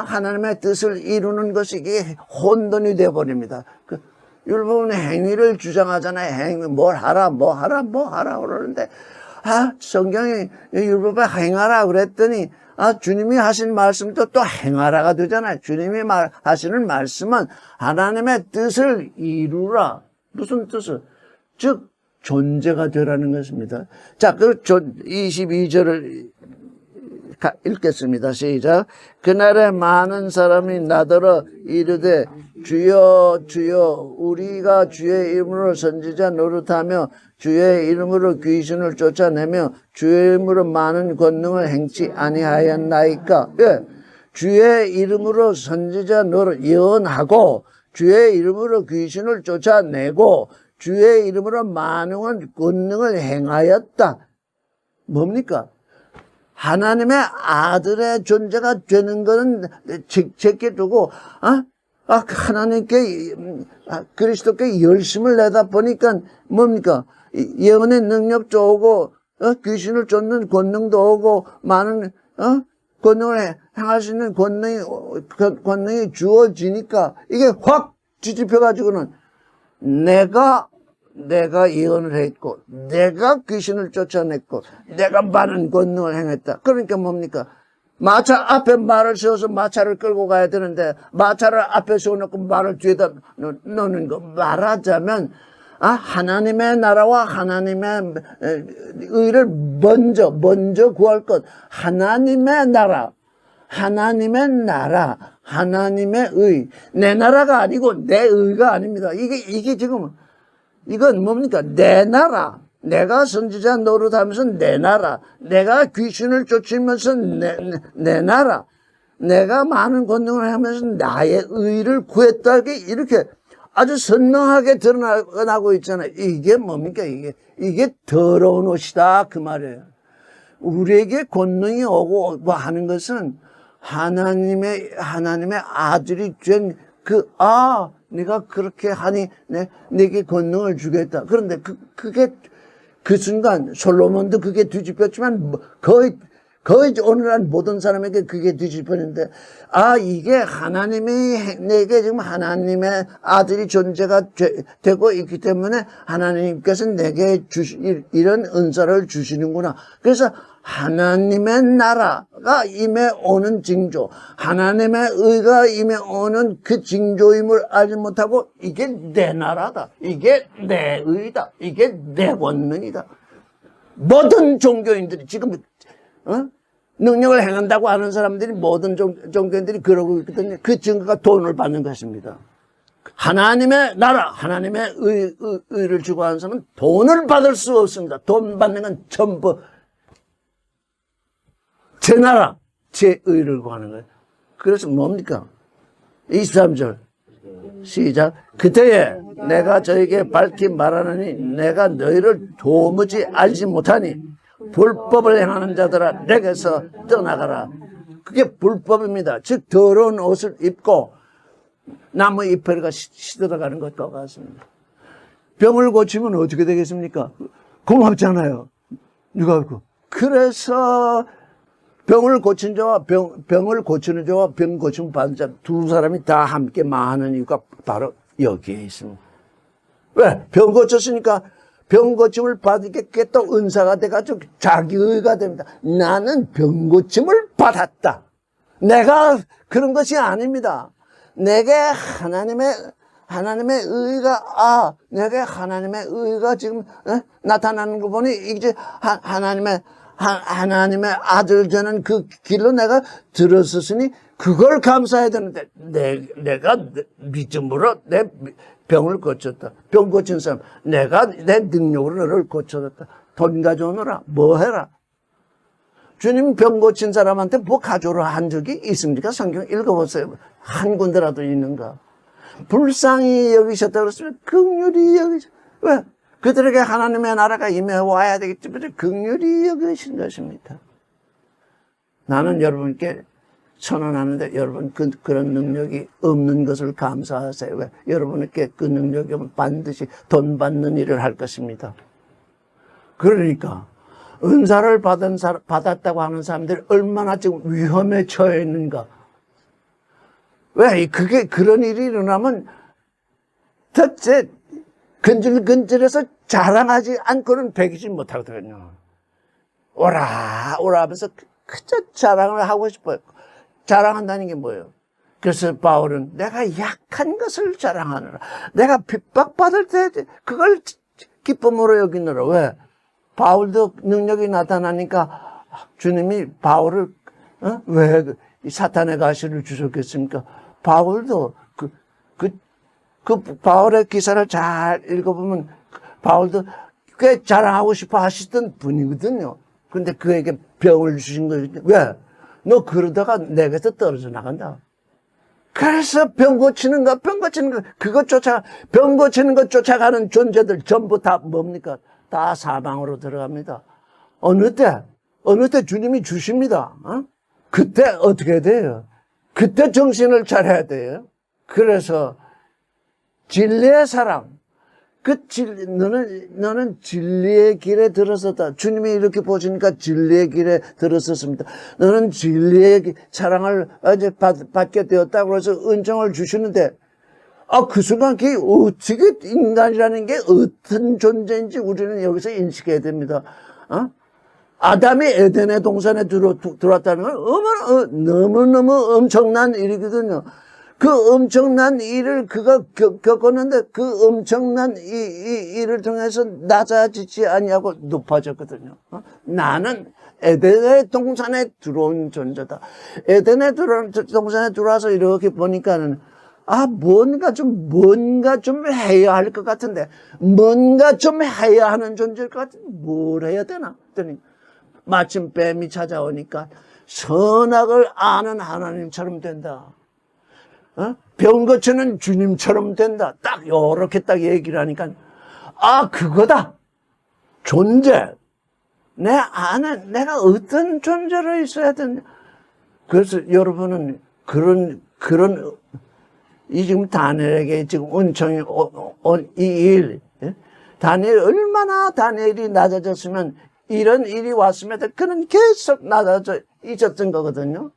하나님의 뜻을 이루는 것이 이게 혼돈이 되어버립니다. 그 율법은 행위를 주장하잖아요. 행위, 뭘 하라 그러는데, 성경이 율법에 행하라 그랬더니, 주님이 하신 말씀도 또 행하라가 되잖아요. 주님이 하시는 말씀은 하나님의 뜻을 이루라. 무슨 뜻을? 즉, 존재가 되라는 것입니다. 자, 그 22절을 읽겠습니다. 시작. 그날에 많은 사람이 나더러 이르되 주여 주여 우리가 주의 이름으로 선지자 노릇하며 주의 이름으로 귀신을 쫓아내며 주의 이름으로 많은 권능을 행치 아니하였나이까. 예. 주의 이름으로 선지자 노릇 예언하고 주의 이름으로 귀신을 쫓아내고 주의 이름으로 많은 권능을 행하였다. 뭡니까? 하나님의 아들의 존재가 되는 것은 제게 두고, 하나님께, 그리스도께 열심을 내다 보니까 뭡니까? 예언의 능력도 오고, 귀신을 쫓는 권능도 오고, 많은, 권능을 행할 수 있는 권능이 주어지니까, 이게 확 뒤집혀가지고는, 내가 예언을 했고, 내가 귀신을 쫓아냈고, 내가 많은 권능을 행했다. 그러니까 뭡니까? 마차 앞에 말을 세워서 마차를 끌고 가야 되는데, 마차를 앞에 세워놓고 말을 뒤에다 놓는 거. 말하자면, 하나님의 나라와 하나님의 의를 먼저 구할 것. 하나님의 나라, 하나님의 의. 내 나라가 아니고 내 의가 아닙니다. 이게 지금, 이건 뭡니까? 내 나라. 내가 선지자 노릇하면서 내 나라. 내가 귀신을 쫓으면서 내 나라. 내가 많은 권능을 하면서 나의 의를 구했다. 이렇게 아주 선명하게 드러나고 있잖아요. 이게 뭡니까? 이게 더러운 옷이다. 그 말이에요. 우리에게 권능이 오고 뭐 하는 것은 하나님의 아들이 된 네가 그렇게 하니 내게 권능을 주겠다. 그런데 그게 그 순간 솔로몬도 그게 뒤집혔지만 거의 오늘날 모든 사람에게 그게 뒤집혔는데 이게 하나님이 내게 지금 하나님의 아들이 존재가 되고 있기 때문에 하나님께서 내게 이런 은사를 주시는구나. 그래서 하나님의 나라가 임해 오는 징조, 하나님의 의가 임해 오는 그 징조임을 알지 못하고 이게 내 나라다, 이게 내 의다, 이게 내 권능이다. 모든 종교인들이 지금 능력을 행한다고 하는 사람들이 모든 종교인들이 그러고 있거든요. 그 증거가 돈을 받는 것입니다. 하나님의 나라, 하나님의 의를 주고 하는 사람은 돈을 받을 수 없습니다. 돈 받는 건 전부 제 나라, 제 의를 구하는 거예요. 그래서 뭡니까? 23절 시작. 그때에 내가 저에게 밝히 말하느니 내가 너희를 도무지 알지 못하니 불법을 행하는 자들아 내게서 떠나가라. 그게 불법입니다. 즉 더러운 옷을 입고 나무 이파리가 시들어가는 것과 같습니다. 병을 고치면 어떻게 되겠습니까? 고맙잖아요. 누가 그렇고. 그래서 병을 고친 자와 병을 고치는 자와 병 고침을 받는 자 두 사람이 다 함께 망하는 이유가 바로 여기에 있습니다. 왜? 병 고쳤으니까 병 고침을 받으니까 또 은사가 돼가지고 자기의가 됩니다. 나는 병 고침을 받았다. 내가 그런 것이 아닙니다. 내게 하나님의 하나님의 의가, 내게 하나님의 의가 지금 나타나는 거 보니 이제 하나님의 아들 되는 그 길로 내가 들어섰으니 그걸 감사해야 되는데, 내가 믿음으로 내 병을 고쳤다. 병 고친 사람, 내가 내 능력으로 너를 고쳐줬다. 돈 가져오너라. 뭐 해라. 주님 병 고친 사람한테 뭐 가져오라 한 적이 있습니까? 성경 읽어보세요. 한 군데라도 있는가. 불쌍히 여기셨다 그랬으면 긍휼히 여기셨. 왜? 그들에게 하나님의 나라가 임해와야 되기 때문에 긍휼히 여기신 것입니다. 나는 여러분께 선언하는데 여러분 그런 능력이 없는 것을 감사하세요. 왜? 여러분께 그 능력이 오면 반드시 돈 받는 일을 할 것입니다. 그러니까 은사를 받았다고 하는 사람들이 얼마나 지금 위험에 처해 있는가. 왜? 그런 일이 일어나면 대체 근질근질해서 자랑하지 않고는 배기지 못하거든요. 오라 하면서 그저 자랑을 하고 싶어요. 자랑한다는 게 뭐예요? 그래서 바울은 내가 약한 것을 자랑하느라, 내가 핍박받을 때 그걸 기쁨으로 여기느라. 왜? 바울도 능력이 나타나니까 주님이 바울을 왜 사탄의 가시를 주셨겠습니까? 바울도 그 바울의 기사를 잘 읽어보면 바울도 꽤 자랑하고 싶어 하시던 분이거든요. 근데 그에게 병을 주신 거예요. 왜? 너 그러다가 내게서 떨어져 나간다. 그래서 병 고치는 거, 병 고치는 것 쫓아가는 존재들 전부 다 뭡니까? 다 사망으로 들어갑니다. 어느 때 주님이 주십니다. 그때 어떻게 돼요? 그때 정신을 차려야 돼요. 그래서 진리의 사람, 너는 진리의 길에 들어섰다. 주님이 이렇게 보시니까 진리의 길에 들어섰습니다. 너는 진리의 사랑을 이제 받게 되었다고 해서 은총을 주시는데, 그 순간 그게 어떻게 인간이라는 게 어떤 존재인지 우리는 여기서 인식해야 됩니다. 아담이 에덴의 동산에 들어왔다는 건 너무너무 엄청난 일이거든요. 그 엄청난 일을 그가 겪었는데 그 엄청난 이 일을 통해서 낮아지지 아니하고 높아졌거든요. 나는 에덴의 동산에 들어온 존재다. 에덴의 동산에 들어와서 이렇게 보니까는 뭔가 좀 해야 할 것 같은데, 뭔가 좀 해야 하는 존재일 것 같은데, 뭘 해야 되나? 그랬더니, 마침 뱀이 찾아오니까, 선악을 아는 하나님처럼 된다. 병 고치는 주님처럼 된다. 요렇게 얘기를 하니까, 그거다. 존재. 내 안에 내가 어떤 존재로 있어야 되냐. 그래서 여러분은 지금 다니엘에게 지금 은총이 이 일, 얼마나 다니엘이 낮아졌으면 이런 일이 왔으면 그는 계속 낮아져 있었던 거거든요.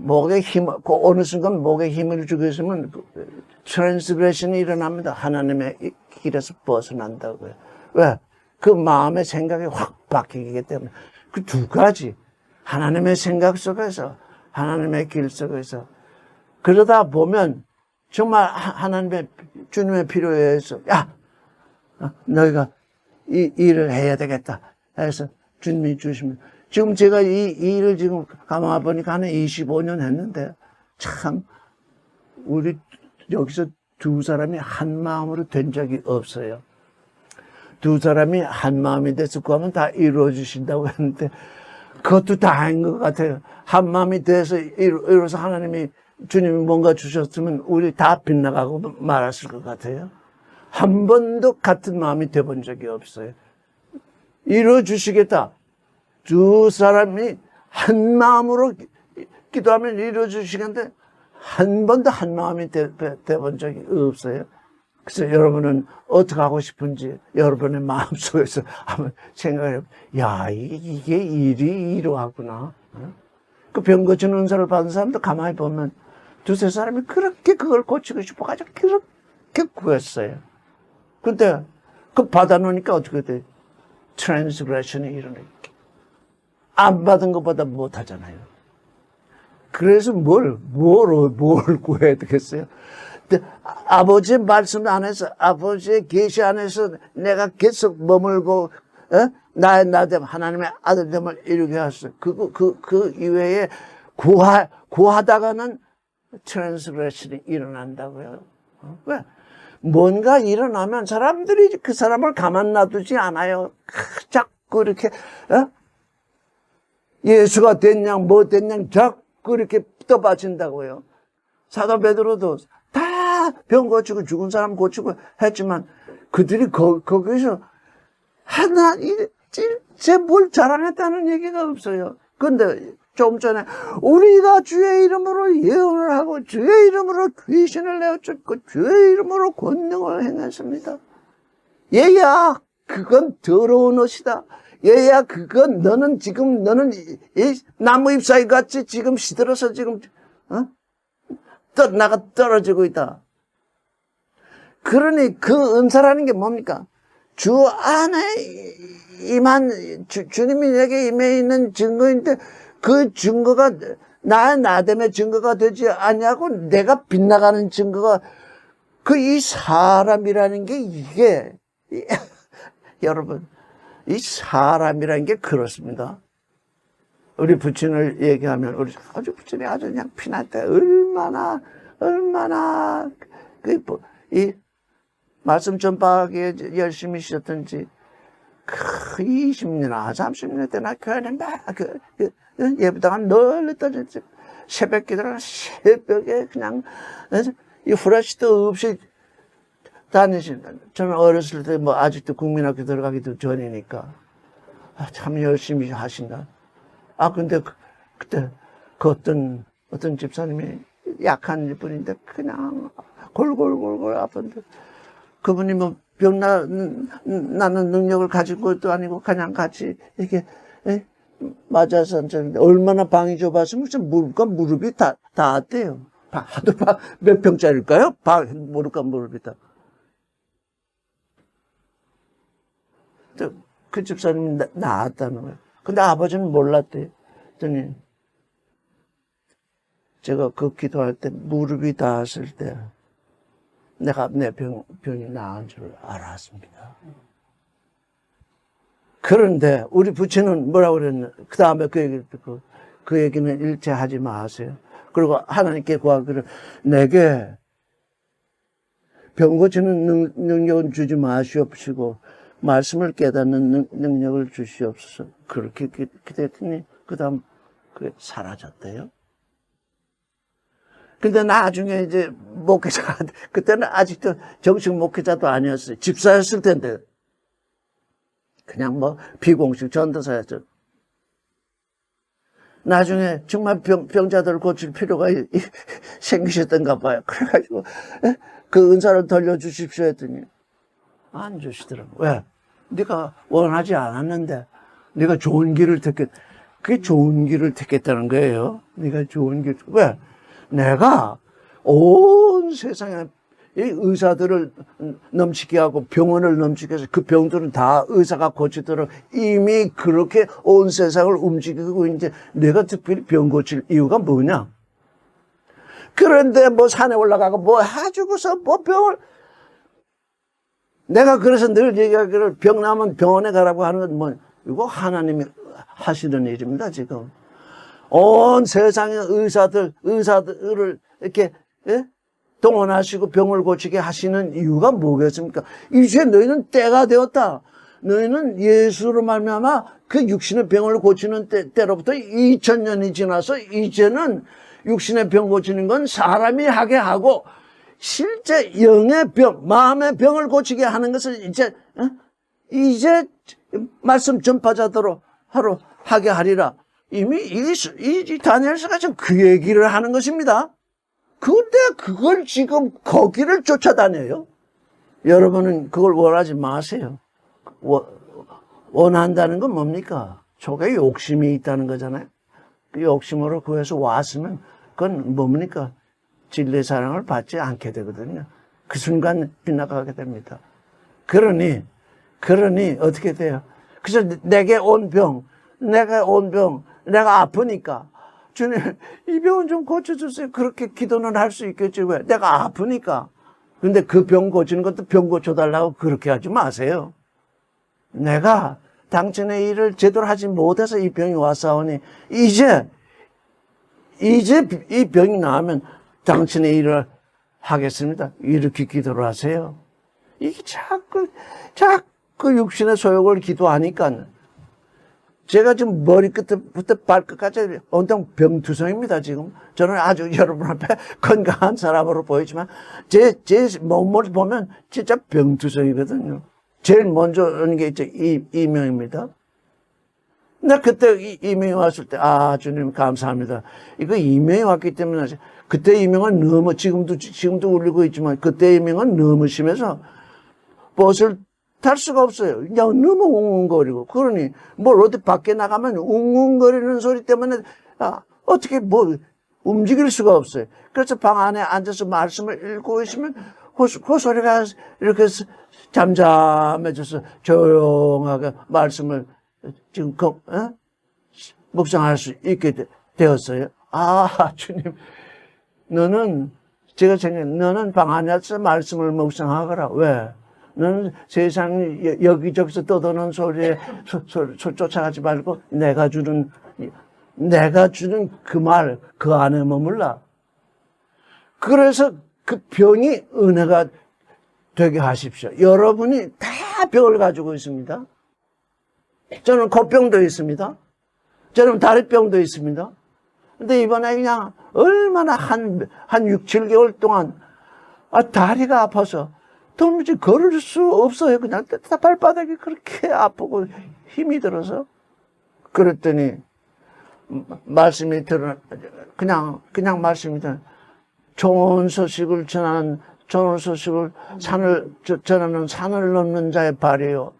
어느 순간 목에 힘을 주고 있으면 트랜스그레션이 일어납니다. 하나님의 길에서 벗어난다고요. 왜? 그 마음의 생각이 확 바뀌기 때문에. 그 두 가지. 하나님의 생각 속에서, 하나님의 길 속에서. 그러다 보면 정말 주님의 필요에 의해서, 너희가 이 일을 해야 되겠다 해서 주님이 주시면, 지금 제가 이 일을 지금 가만 보니까 한 25년 했는데, 참, 우리 여기서 두 사람이 한 마음으로 된 적이 없어요. 두 사람이 한 마음이 돼서 구하면 다 이루어주신다고 했는데, 그것도 다행인 것 같아요. 한 마음이 돼서 이루어서 주님이 뭔가 주셨으면 우리 다 빗나가고 말았을 것 같아요. 한 번도 같은 마음이 돼본 적이 없어요. 이루어주시겠다. 두 사람이 한 마음으로 기도하면 이루어주시겠는데 한 번도 한 마음이 돼본 적이 없어요. 그래서 여러분은 어떻게 하고 싶은지 여러분의 마음속에서 한번 생각해 보세요. 이게 일이 이러하구나. 그 병 고치는 은사를 받은 사람도 가만히 보면 두세 사람이 그렇게 그걸 고치고 싶어가지고 그렇게 구했어요. 근데 그 받아놓으니까 어떻게 돼? 트랜스그레션이 일어나게. 안 받은 것보다 못하잖아요. 그래서 뭘 구해야 되겠어요? 아버지의 말씀 안에서, 아버지의 계시 안에서 내가 계속 머물고, 나의 나됨, 하나님의 아들됨을 이루게 하셨어요. 그 이외에 구하다가는 트랜스그레션이 일어난다고요. 왜? 뭔가 일어나면 사람들이 그 사람을 가만 놔두지 않아요. 자꾸 이렇게, 예수가 됐냐, 뭐 됐냐, 자꾸 이렇게 떠받친다고요. 사도 베드로도 다 병 고치고 죽은 사람 고치고 했지만 그들이 거기서 하나, 진짜 뭘 자랑했다는 얘기가 없어요. 근데 좀 전에 우리가 주의 이름으로 예언을 하고 주의 이름으로 귀신을 내어쫓고 주의 이름으로 권능을 행했습니다. 얘야, 그건 더러운 옷이다. 얘야, 그건 너는 이 나무 잎사귀 같이 지금 시들어서 지금 나가 떨어지고 있다. 그러니 그 은사라는 게 뭡니까? 주 안에 주님이 내게 임해 있는 증거인데 그 증거가 나의 나됨의 증거가 되지 않냐고 내가 빗나가는 증거가 이 사람이라는 게 이게 여러분 이 사람이라는 게 그렇습니다. 우리 부친을 얘기하면 우리 부친이 아주 그냥 피났대. 얼마나 이 말씀 전파하기에 열심히 쉬었던지 20년, 30년 때나 교회는 막 예배당가 널리 떠졌지. 새벽 기도는 새벽에 그냥 이 후레쉬도 없이 다니신다. 저는 어렸을 때 뭐 아직도 국민학교 들어가기도 전이니까 참 열심히 하신다. 근데 그때 그 어떤 집사님이 약한 분인데 그냥 골골골골 아픈데 그분이 뭐 병 나는 능력을 가진 것도 아니고 그냥 같이 이렇게 맞아서 앉았는데 얼마나 방이 좁았으면 무릎이 다 닿았대요. 하도 몇 평짜리일까요? 무릎이 다. 그 집사님이 나았다는 거예요. 근데 아버지는 몰랐대요. 그랬더니 제가 그 기도할 때 무릎이 닿았을 때 내가 내 병이 나은 줄 알았습니다. 그런데 우리 부친은 뭐라고 그랬나? 그 다음에 그 얘기를 듣고 그 얘기는 일체 하지 마세요. 그리고 하나님께 구하기를 내게 병 고치는 능력은 주지 마시옵시고 말씀을 깨닫는 능력을 주시옵소서. 그렇게 기도했더니 그 다음 그게 사라졌대요. 근데 나중에 이제 목회자가, 그때는 아직도 정식 목회자도 아니었어요. 집사였을 텐데. 그냥 뭐 비공식 전도사였죠. 나중에 정말 병자들을 고칠 필요가 생기셨던가 봐요. 그래가지고 그 은사를 돌려주십시오 했더니 안 주시더라고. 왜? 네가 원하지 않았는데 네가 좋은 길을 그게 좋은 길을 택했다는 거예요. 네가 좋은 길. 왜? 내가 온 세상에 이 의사들을 넘치게 하고 병원을 넘치게 해서 그 병들은 다 의사가 고치도록 이미 그렇게 온 세상을 움직이고 이제 내가 특별히 병 고칠 이유가 뭐냐? 그런데 뭐 산에 올라가고 뭐 해주고서 뭐 병을 내가 그래서 늘 얘기하기를 병 나면 병원에 가라고 하는 건 뭐 이거 하나님이 하시는 일입니다. 지금 온 세상의 의사들을 이렇게 동원하시고 병을 고치게 하시는 이유가 뭐겠습니까? 이제 너희는 때가 되었다. 너희는 예수로 말미암아 그 육신의 병을 고치는 때로부터 2000년이 지나서 이제는 육신의 병 고치는 건 사람이 하게 하고 실제 영의 병, 마음의 병을 고치게 하는 것을 이제 말씀 전파자들로 하게 하리라. 이미 이 다니엘서가 지금 그 얘기를 하는 것입니다. 근데 그걸 지금 거기를 쫓아다녀요. 여러분은 그걸 원하지 마세요. 원한다는 건 뭡니까? 속에 욕심이 있다는 거잖아요. 그 욕심으로 구해서 왔으면 그건 뭡니까? 진리의 사랑을 받지 않게 되거든요. 그 순간 빗나가게 됩니다. 그러니 어떻게 돼요? 그래서 내가 온 병, 내가 아프니까 주님, 이 병은 좀 고쳐주세요. 그렇게 기도는 할 수 있겠지. 왜? 내가 아프니까. 근데 그 병 고치는 것도 병 고쳐달라고 그렇게 하지 마세요. 내가 당신의 일을 제대로 하지 못해서 이 병이 왔사오니, 이제 이 병이 나으면 당신의 일을 하겠습니다. 이렇게 기도를 하세요. 이게 자꾸 육신의 소욕을 기도하니까, 제가 지금 머리끝부터 발끝까지 온통 병투성입니다, 지금. 저는 아주 여러분 앞에 건강한 사람으로 보이지만, 제 몸을 보면 진짜 병투성이거든요. 제일 먼저 오는 게 있죠, 이명입니다. 나 그때 이명이 왔을 때, 주님 감사합니다. 이거 이명이 왔기 때문에, 그때 이명은 너무, 지금도 울리고 있지만, 그때 이명은 너무 심해서, 버스를 탈 수가 없어요. 그냥 너무 웅웅거리고. 그러니, 어디 밖에 나가면 웅웅거리는 소리 때문에, 어떻게 움직일 수가 없어요. 그래서 방 안에 앉아서 말씀을 읽고 있으면, 그 소리가 이렇게 잠잠해져서 조용하게 말씀을 지금, 묵상할 수 있게 되었어요. 주님, 제가 너는 방 안에서 말씀을 묵상하거라. 왜? 너는 세상 여기저기서 떠도는 소리에 쫓아가지 말고 내가 주는 그 말, 그 안에 머물라. 그래서 그 병이 은혜가 되게 하십시오. 여러분이 다 병을 가지고 있습니다. 저는 코병도 있습니다. 저는 다리병도 있습니다. 근데 이번에 그냥 얼마나 한 6, 7개월 동안 다리가 아파서 도무지 걸을 수 없어요. 그냥 발바닥이 그렇게 아프고 힘이 들어서. 그랬더니 말씀이 그냥 말씀이 좋은 소식을 전하는 산을 넘는 자의 발이요.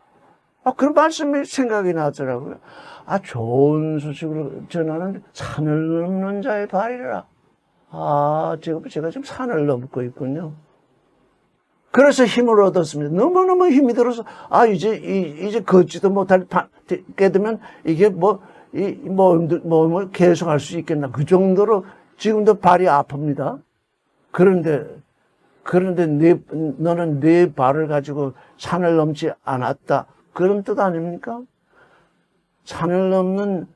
그런 말씀이 생각이 나더라고요. 좋은 소식을 전하는 산을 넘는 자의 발이라. 제가 지금 산을 넘고 있군요. 그래서 힘을 얻었습니다. 너무너무 힘이 들어서, 이제 걷지도 못하게 되면, 이게 계속 할 수 있겠나. 그 정도로 지금도 발이 아픕니다. 그런데 너는 네 발을 가지고 산을 넘지 않았다. 그런 뜻 아닙니까? 산을 넘는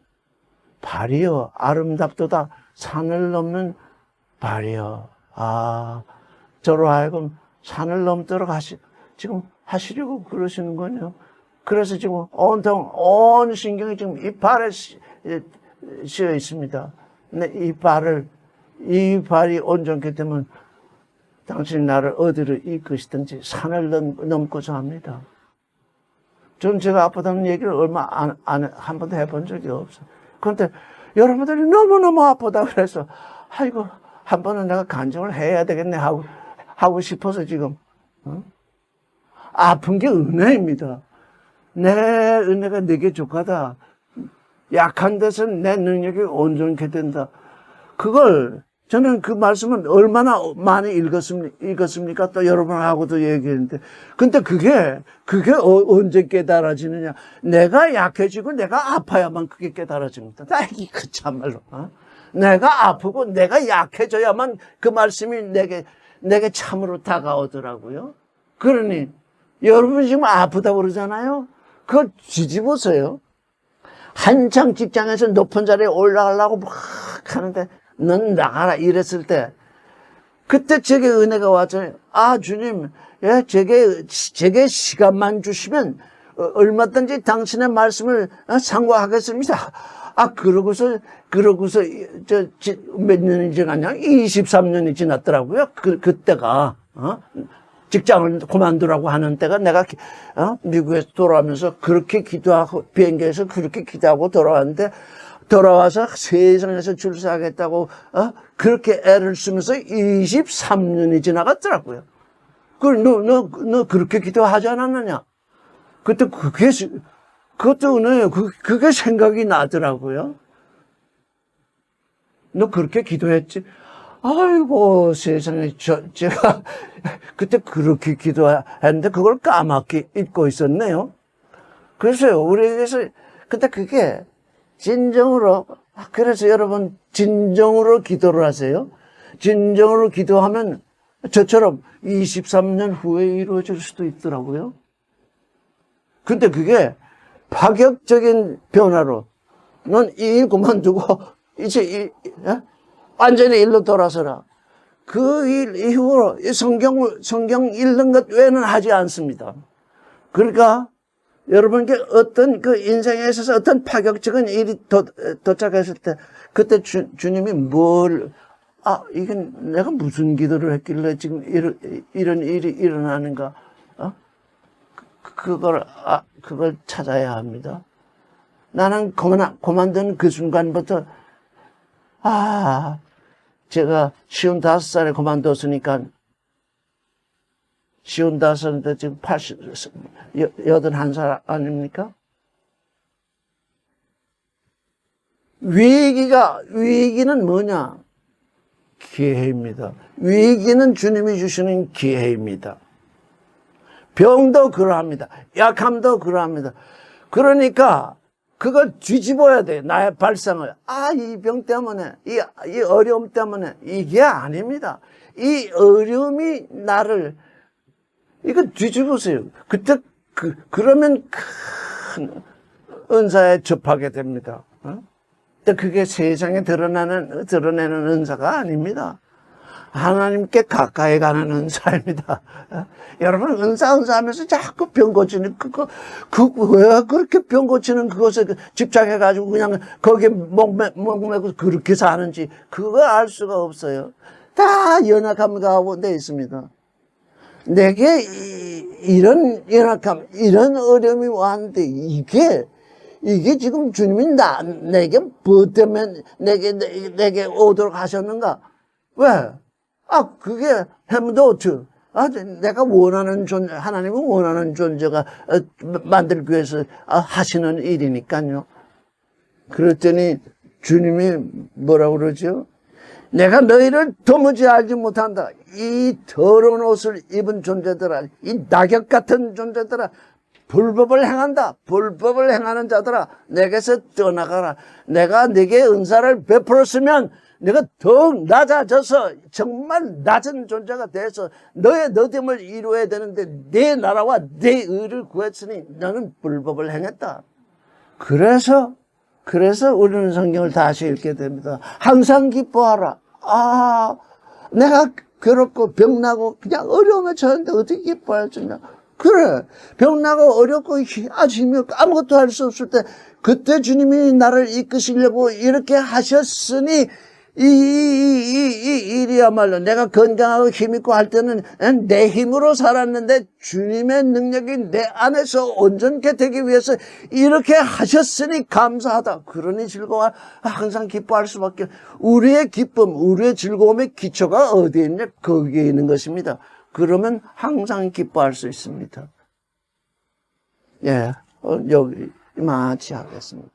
발이여. 아름답도다. 산을 넘는 발이여. 저로 하여금 산을 넘도록 지금 하시려고 그러시는군요. 그래서 지금 온 신경이 지금 이 발에 씌어 있습니다. 근데 이 발이 온전케 되면 당신이 나를 어디로 이끄시든지 산을 넘고자 합니다. 전 제가 아프다는 얘기를 한 번도 해본 적이 없어요. 그런데 여러분들이 너무너무 아프다 그래서, 한 번은 내가 간증을 해야 되겠네 하고 싶어서 지금, 아픈 게 은혜입니다. 내 은혜가 내게 족하다. 약한 데서는 내 능력이 온전케 된다. 저는 그 말씀은 얼마나 많이 읽었습니까? 또 여러분하고도 얘기했는데. 근데 그게 언제 깨달아지느냐. 내가 약해지고 내가 아파야만 그게 깨달아집니다. 이거 참말로. 내가 아프고 내가 약해져야만 그 말씀이 내게 참으로 다가오더라고요. 그러니, 여러분 지금 아프다고 그러잖아요? 그걸 뒤집으세요. 한창 직장에서 높은 자리에 올라가려고 막 하는데, 넌 나가라 이랬을 때, 그때 제게 은혜가 왔잖아요. 주님, 제게 시간만 주시면 얼마든지 당신의 말씀을 상고하겠습니다. 그러고서 몇 년이 지났냐? 23년이 지났더라고요. 그때가, 직장을 그만두라고 하는 때가 내가, 미국에서 돌아오면서 그렇게 기도하고, 비행기에서 그렇게 기도하고 돌아왔는데, 돌아와서 세상에서 출세하겠다고, 그렇게 애를 쓰면서 23년이 지나갔더라고요. 너 그렇게 기도하지 않았느냐? 그때 그것도 은혜예요. 그게 생각이 나더라고요. 너 그렇게 기도했지? 아이고, 세상에, 제가 그때 그렇게 기도했는데 그걸 까맣게 잊고 있었네요. 그래서요, 우리에게서, 근데 그게 진정으로 그래서 여러분 진정으로 기도를 하세요. 진정으로 기도하면 저처럼 23년 후에 이루어질 수도 있더라고요. 근데 그게 파격적인 변화로 넌 이 일 그만두고 이제 완전히 일로 돌아서라. 그 일 이후로 성경 읽는 것 외에는 하지 않습니다. 그러니까 여러분께 어떤 그 인생에 있어서 어떤 파격적인 일이 도착했을 때 그때 주님이 이건 내가 무슨 기도를 했길래 지금 이런 일이 일어나는가? 그걸 찾아야 합니다. 나는 그만둔 그 순간부터, 제가 55살에 그만뒀으니까, 55인데 지금 81살 아닙니까? 위기는 뭐냐? 기회입니다. 위기는 주님이 주시는 기회입니다. 병도 그러합니다. 약함도 그러합니다. 그러니까 그걸 뒤집어야 돼. 나의 발상을. 이 병 때문에, 이 어려움 때문에 이게 아닙니다. 이 어려움이 이거 뒤집으세요. 그때 그러면 큰 은사에 접하게 됩니다. 근데 그게 세상에 드러내는 은사가 아닙니다. 하나님께 가까이 가는 은사입니다. 여러분, 은사 하면서 자꾸 병 고치는, 왜 그렇게 병 고치는 그것에 집착해가지고 그냥 거기에 목매고 그렇게 사는지, 그거 알 수가 없어요. 다 연약함 가운데 있습니다. 내게 이런 연약함, 이런 어려움이 왔는데, 이게 지금 주님이 내게 뭐 때문에 내게 오도록 하셨는가? 왜? 그게 헤무도트. 내가 원하는 하나님은 원하는 존재가 만들기 위해서 하시는 일이니까요. 그랬더니 주님이 뭐라고 그러죠? 내가 너희를 도무지 알지 못한다. 이 더러운 옷을 입은 존재들아, 이 낙엽 같은 존재들아, 불법을 행한다. 불법을 행하는 자들아, 내게서 떠나가라. 내가 네게 은사를 베풀었으면 내가 더욱 낮아져서 정말 낮은 존재가 돼서 너의 너됨을 이루어야 되는데 내 나라와 내 의를 구했으니 너는 불법을 행했다. 그래서 우리는 성경을 다시 읽게 됩니다. 항상 기뻐하라. 내가 괴롭고 병나고 그냥 어려움에 처했는데 어떻게 기뻐할 수 있냐. 그래, 병나고 어렵고 아주 힘이 없고 아무것도 할 수 없을 때 그때 주님이 나를 이끄시려고 이렇게 하셨으니 이 일이야말로 내가 건강하고 힘있고 할 때는 내 힘으로 살았는데 주님의 능력이 내 안에서 온전케 되기 위해서 이렇게 하셨으니 감사하다. 그러니 즐거워. 항상 기뻐할 수밖에. 우리의 기쁨, 우리의 즐거움의 기초가 어디에 있냐? 거기에 있는 것입니다. 그러면 항상 기뻐할 수 있습니다. 여기 마치 하겠습니다.